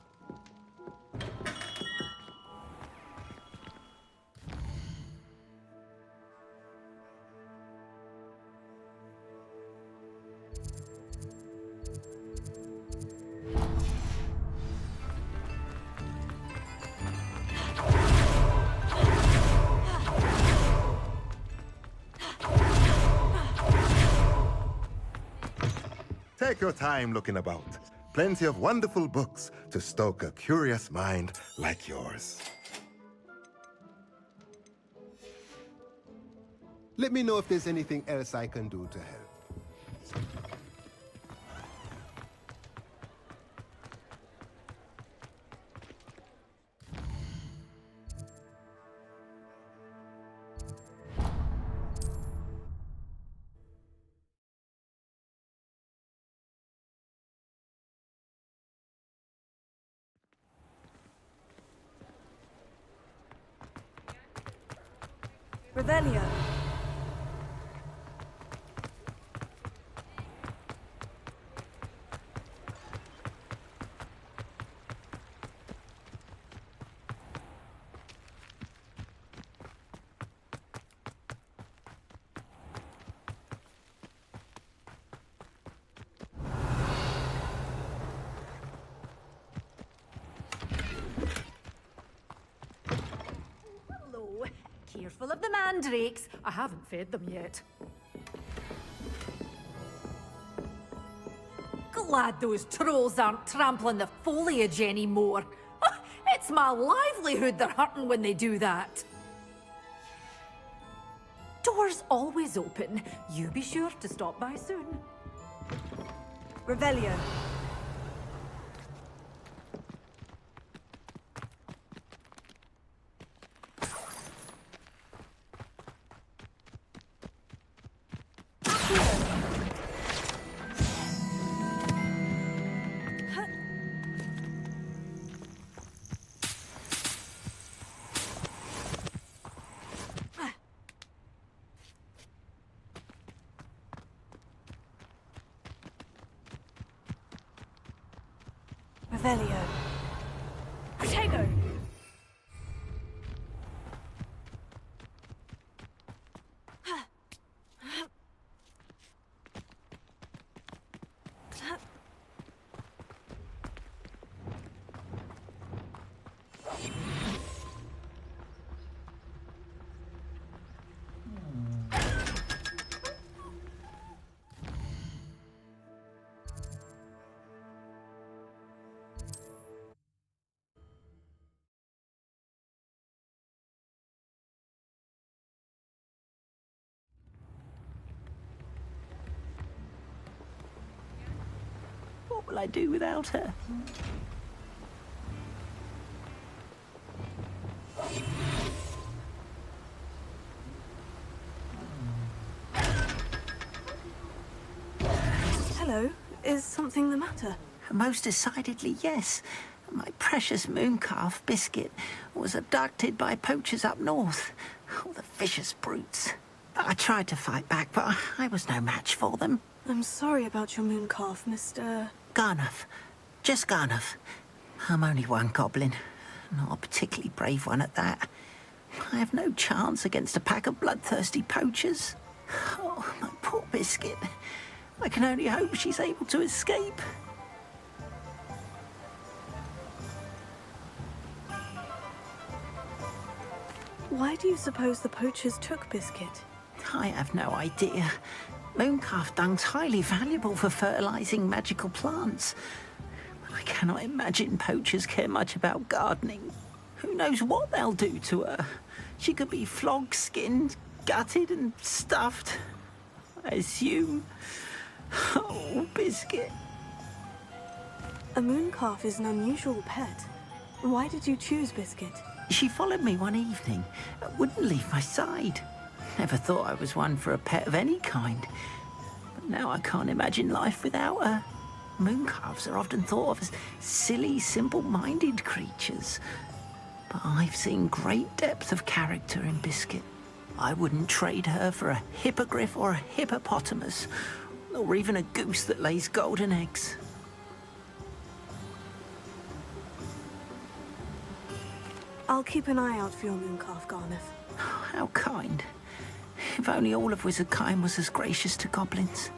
Take your time looking about. Plenty of wonderful books to stoke a curious mind like yours. Let me know if there's anything else I can do to help. Revelio. Hello. Careful of the mandrakes. I haven't fed them yet. Glad those trolls aren't trampling the foliage anymore. It's my livelihood they're hurting when they do that. Doors always open. You be sure to stop by soon. Revelio. Revelio. Protego! What will I do without her? Hello. Is something the matter? Most decidedly, yes. My precious moon calf, Biscuit, was abducted by poachers up north. Oh, the vicious brutes. I tried to fight back, but I was no match for them. I'm sorry about your moon calf, Mr. Garnuff. Just Garnuff. I'm only one goblin. Not a particularly brave one at that. I have no chance against a pack of bloodthirsty poachers. Oh, my poor Biscuit. I can only hope she's able to escape. Why do you suppose the poachers took Biscuit? I have no idea. Mooncalf dung's highly valuable for fertilizing magical plants. I cannot imagine poachers care much about gardening. Who knows what they'll do to her? She could be flogged, skinned, gutted and stuffed. I assume. Oh, Biscuit. A mooncalf is an unusual pet. Why did you choose Biscuit? She followed me one evening, wouldn't leave my side. Never thought I was one for a pet of any kind. But now I can't imagine life without her. Mooncalves are often thought of as silly, simple-minded creatures. But I've seen great depth of character in Biscuit. I wouldn't trade her for a hippogriff or a hippopotamus, or even a goose that lays golden eggs. I'll keep an eye out for your mooncalf, Garnuff. How kind. If only all of Wizardkind was as gracious to goblins.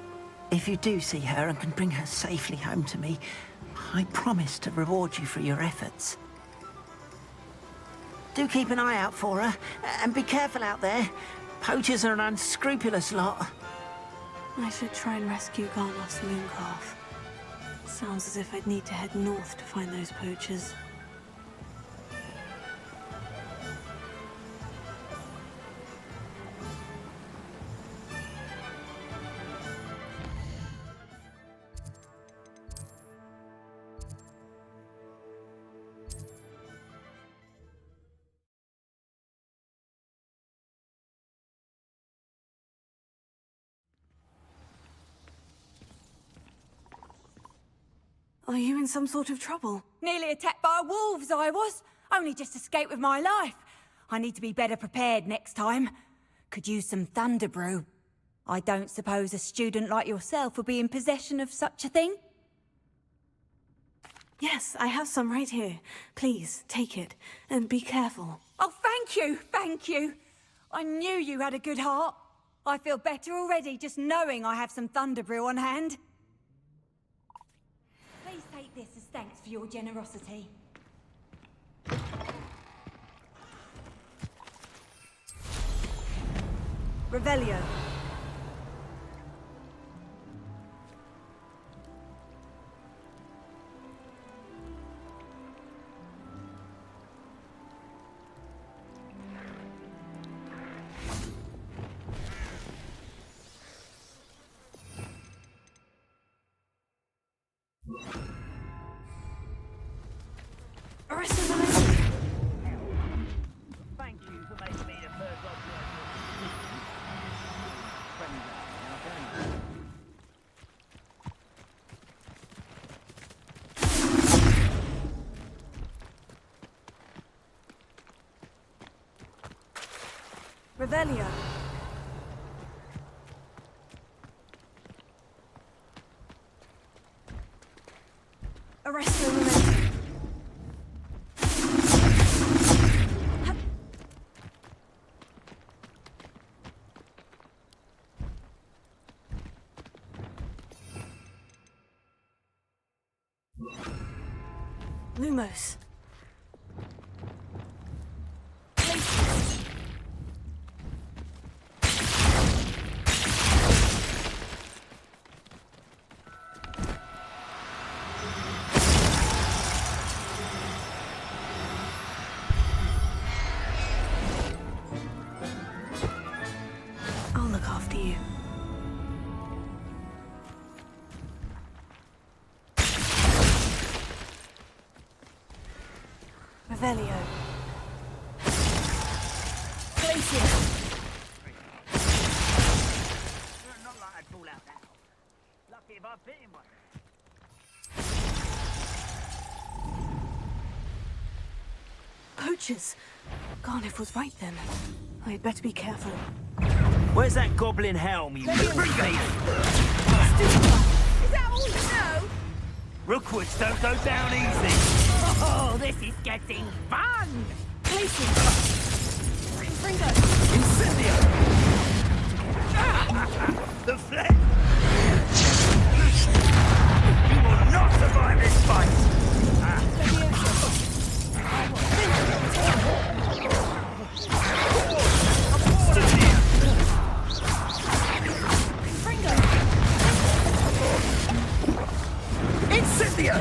If you do see her and can bring her safely home to me, I promise to reward you for your efforts. Do keep an eye out for her, and be careful out there. Poachers are an unscrupulous lot. I should try and rescue Garnuff's mooncalf. Sounds as if I'd need to head north to find those poachers. Are you in some sort of trouble? Nearly attacked by wolves, I was. Only just escaped with my life. I need to be better prepared next time. Could use some thunder brew. I don't suppose a student like yourself would be in possession of such a thing? Yes, I have some right here. Please, take it. And be careful. Oh, thank you, thank you. I knew you had a good heart. I feel better already just knowing I have some thunder brew on hand. Please take this as thanks for your generosity. Revelio. Thank you for making me the first Revelio. Arrest the woman. Lumos. I'll look after you. Revelio. Not like I'd fall out now. Lucky if I fit in one. Poachers! Garniff was right then. I'd better be careful. Where's that goblin helm, you freebie? Is that all you know? Rookwoods don't go down easy. Oh, this is getting fun! Places! Confringo! Incendio! The flesh! You will not survive this fight! Incendio!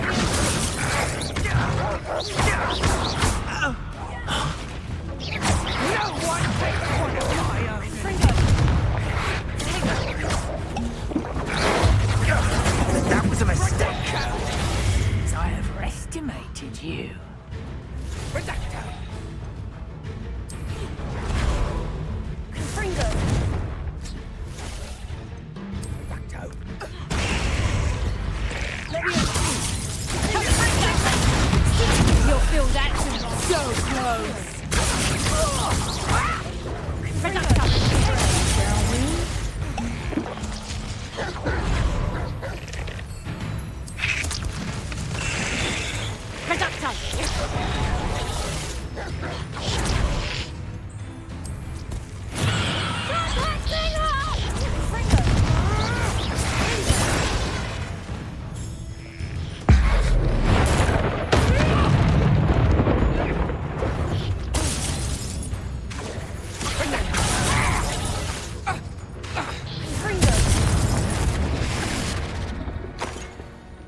No one takes one of my own! That was a mistake! I have estimated you. Reducto! Confringo! Reducto! You'll feel that so close! Reducto! Shall we? Reducto!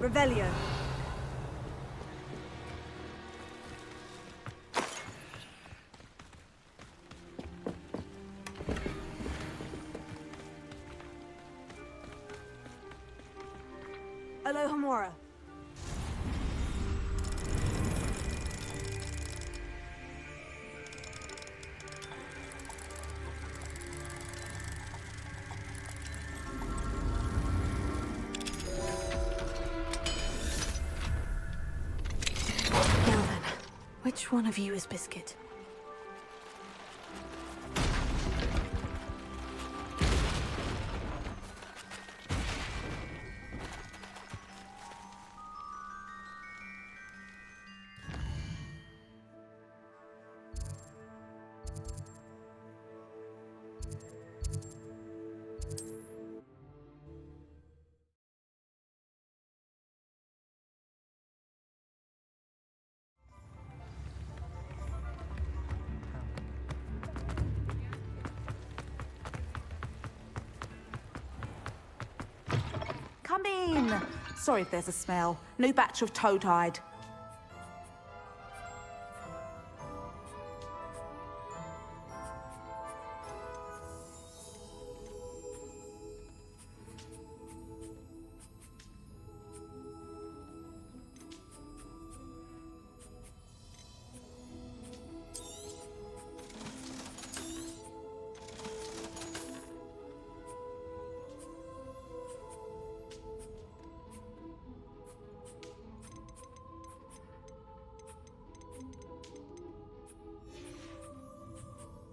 Revelio. Alohomora. Now then, which one of you is Biscuit? Come in. Sorry if there's a smell. New batch of toe-tied.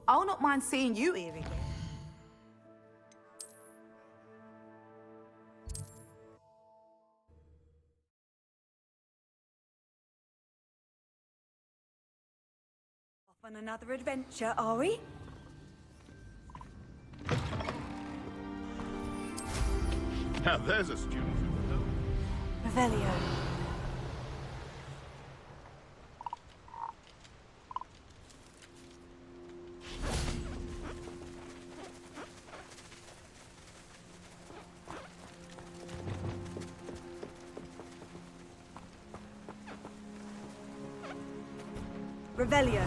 I'll not mind seeing you here again. Off on another adventure, are we? Now there's a student who knows. Revelio. Revelio.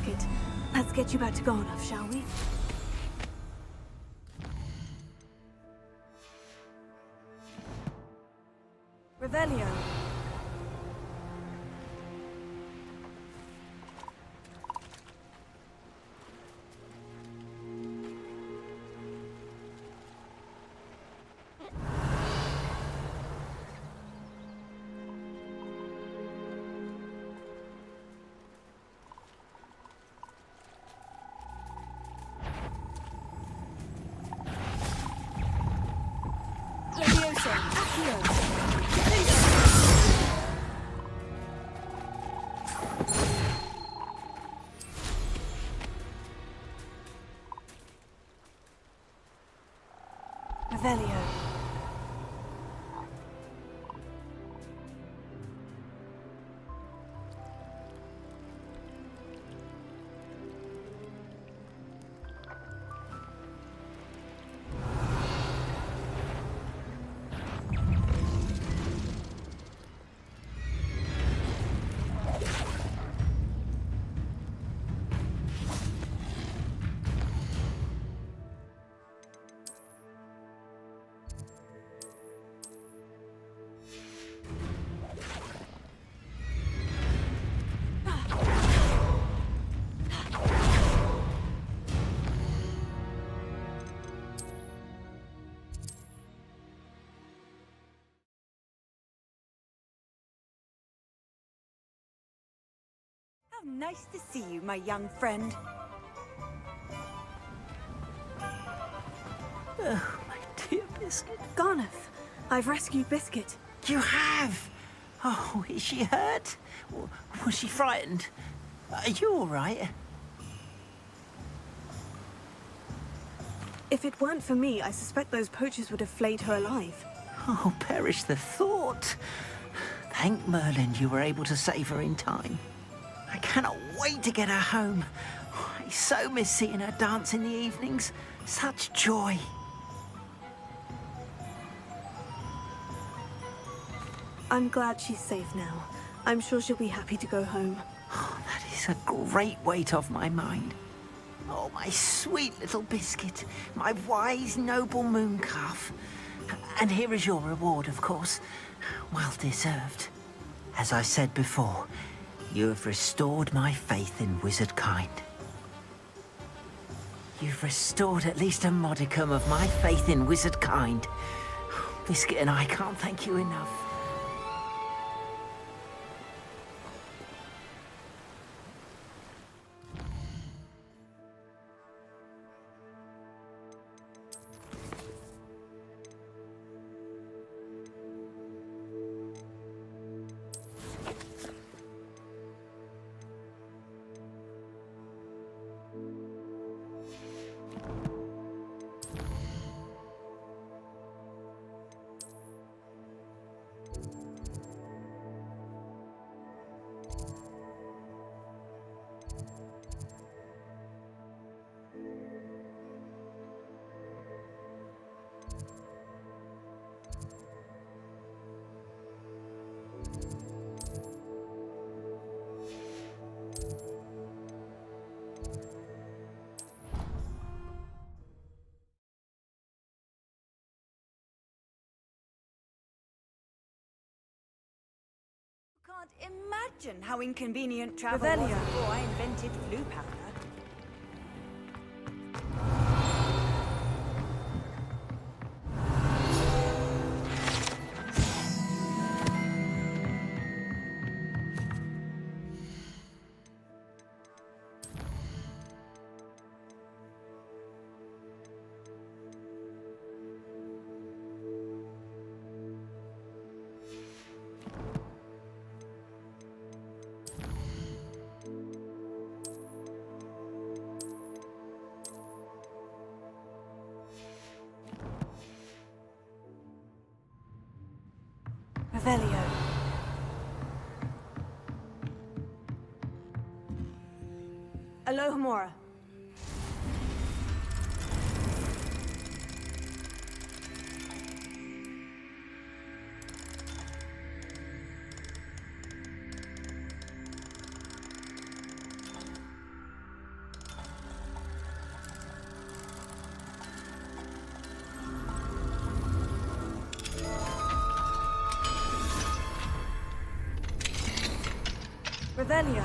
Heket. Let's get you back to Garnoff, shall we? Revelio. Levioso, Accio. Revelio. How nice to see you, my young friend. Oh, my dear Biscuit. Garnoff, I've rescued Biscuit. You have? Oh, is she hurt? Was she frightened? Are you all right? If it weren't for me, I suspect those poachers would have flayed her alive. Oh, perish the thought. Thank Merlin you were able to save her in time. I cannot wait to get her home. I so miss seeing her dance in the evenings. Such joy. I'm glad she's safe now. I'm sure she'll be happy to go home. Oh, that is a great weight off my mind. Oh, my sweet little Biscuit. My wise, noble moon calf. And here is your reward, of course. Well deserved. As I said before, you have restored my faith in wizard kind. You've restored at least a modicum of my faith in wizard kind. Biscuit and I can't thank you enough. Can't imagine how inconvenient travel was before I invented blue powder. Revelio. Alohomora. Revelio.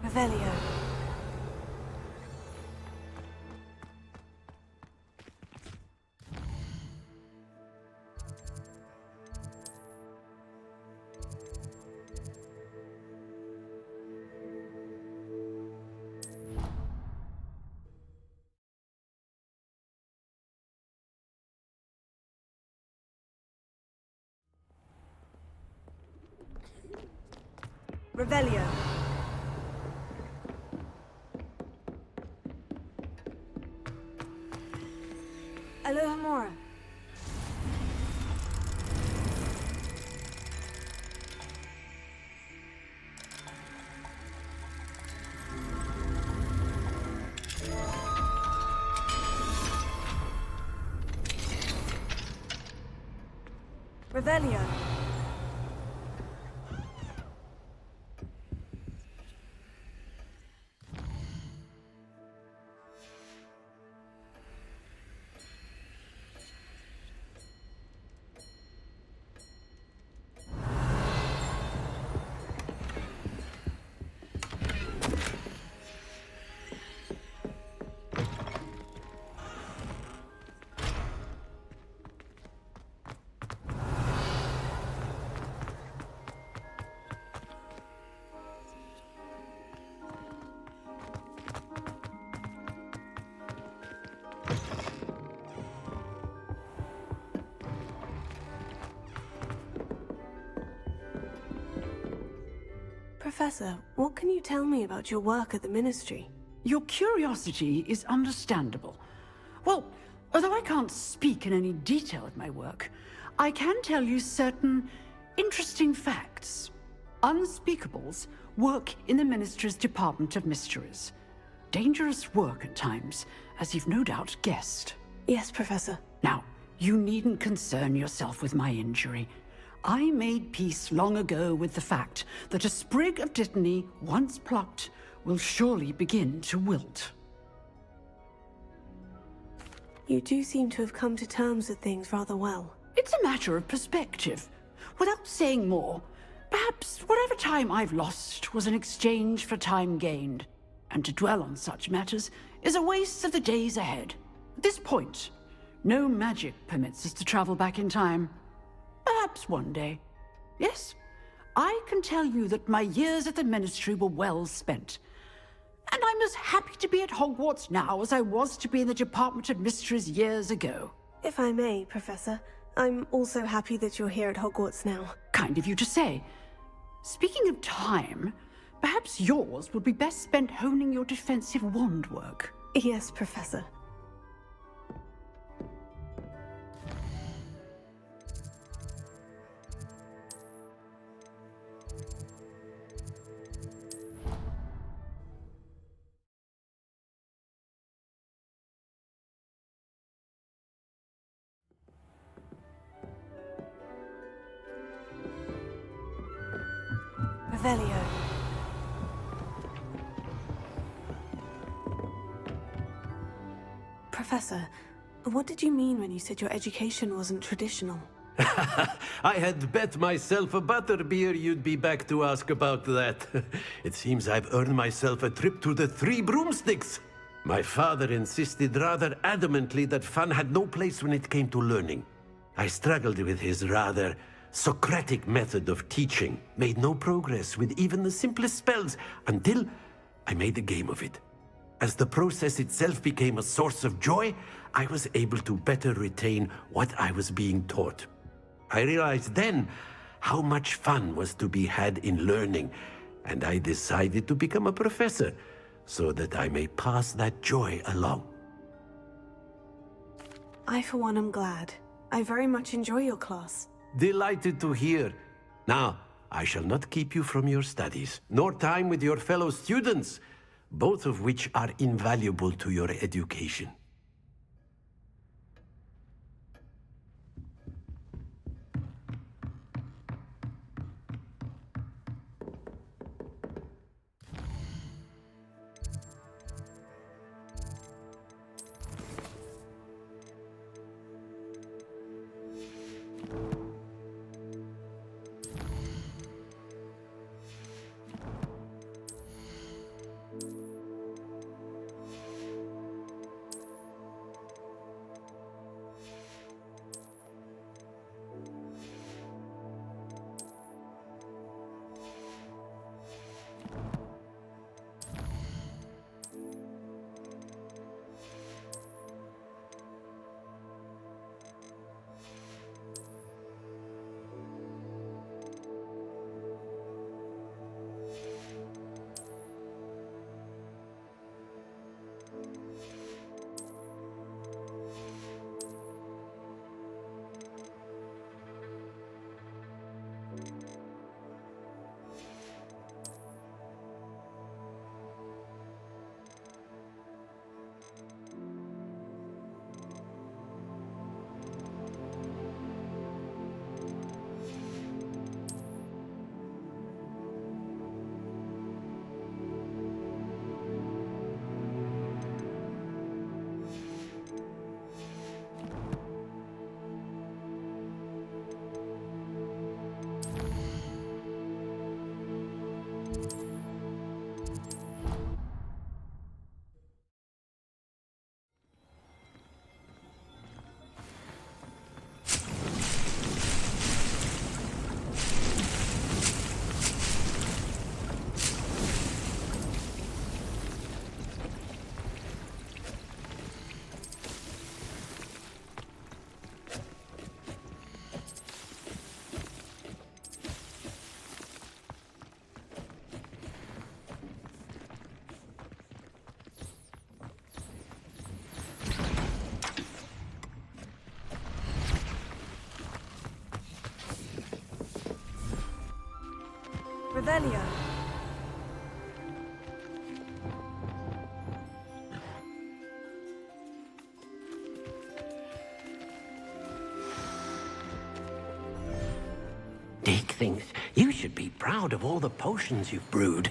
Revelio. Revelio. Alohomora. Revelio. Professor, what can you tell me about your work at the Ministry? Your curiosity is understandable. Well, although I can't speak in any detail of my work, I can tell you certain interesting facts. Unspeakables work in the Ministry's Department of Mysteries. Dangerous work at times, as you've no doubt guessed. Yes, Professor. Now, you needn't concern yourself with my injury. I made peace long ago with the fact that a sprig of dittany, once plucked, will surely begin to wilt. You do seem to have come to terms with things rather well. It's a matter of perspective. Without saying more, perhaps whatever time I've lost was an exchange for time gained. And to dwell on such matters is a waste of the days ahead. At this point, no magic permits us to travel back in time. Perhaps one day. Yes, I can tell you that my years at the Ministry were well spent. And I'm as happy to be at Hogwarts now as I was to be in the Department of Mysteries years ago. If I may, Professor, I'm also happy that you're here at Hogwarts now. Kind of you to say. Speaking of time, perhaps yours would be best spent honing your defensive wand work. Yes, Professor. Revelio. Professor, what did you mean when you said your education wasn't traditional? I had bet myself a butterbeer you'd be back to ask about that. It seems I've earned myself a trip to the Three Broomsticks. My father insisted rather adamantly that fun had no place when it came to learning. I struggled with his rather Socratic method of teaching, made no progress with even the simplest spells until I made a game of it. As the process itself became a source of joy, I was able to better retain what I was being taught. I realized then how much fun was to be had in learning, and I decided to become a professor so that I may pass that joy along. I, for one, am glad. I very much enjoy your class. Delighted to hear. Now, I shall not keep you from your studies, nor time with your fellow students, both of which are invaluable to your education. Revelio. Dick thinks you should be proud of all the potions you've brewed.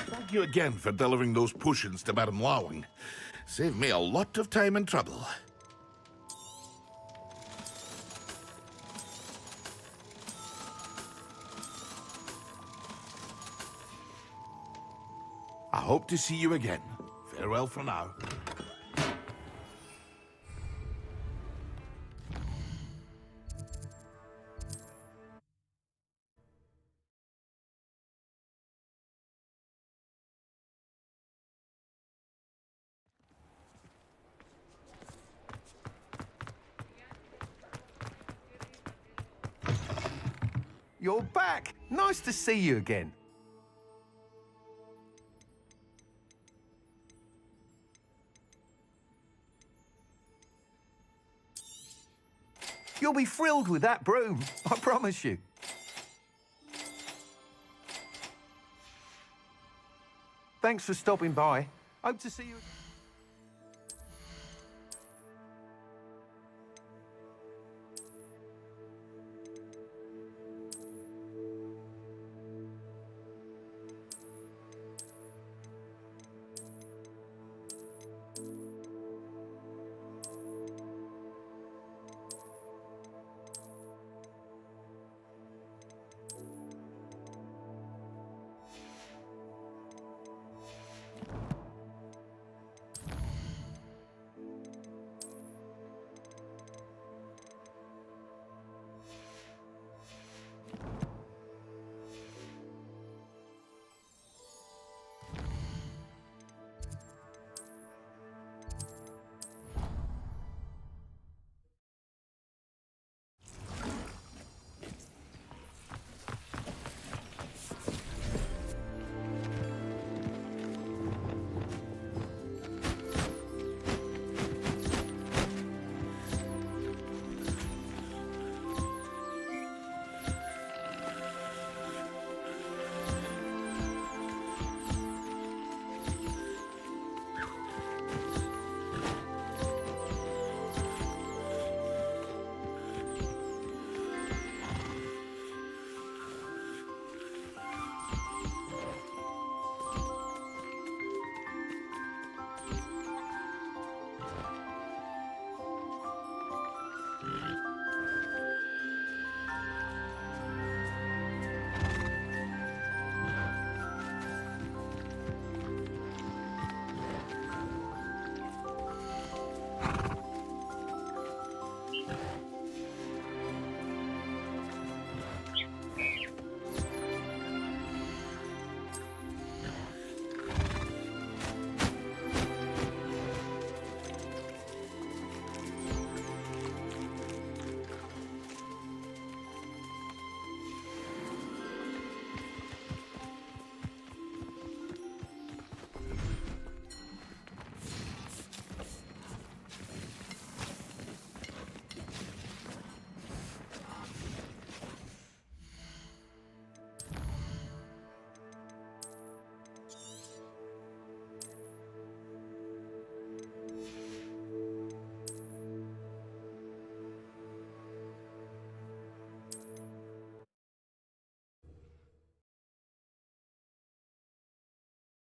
Thank you again for delivering those potions to Madame Lawing. Saved me a lot of time and trouble. I hope to see you again. Farewell for now. You're back! Nice to see you again. You'll be thrilled with that broom, I promise you. Thanks for stopping by. Hope to see you again.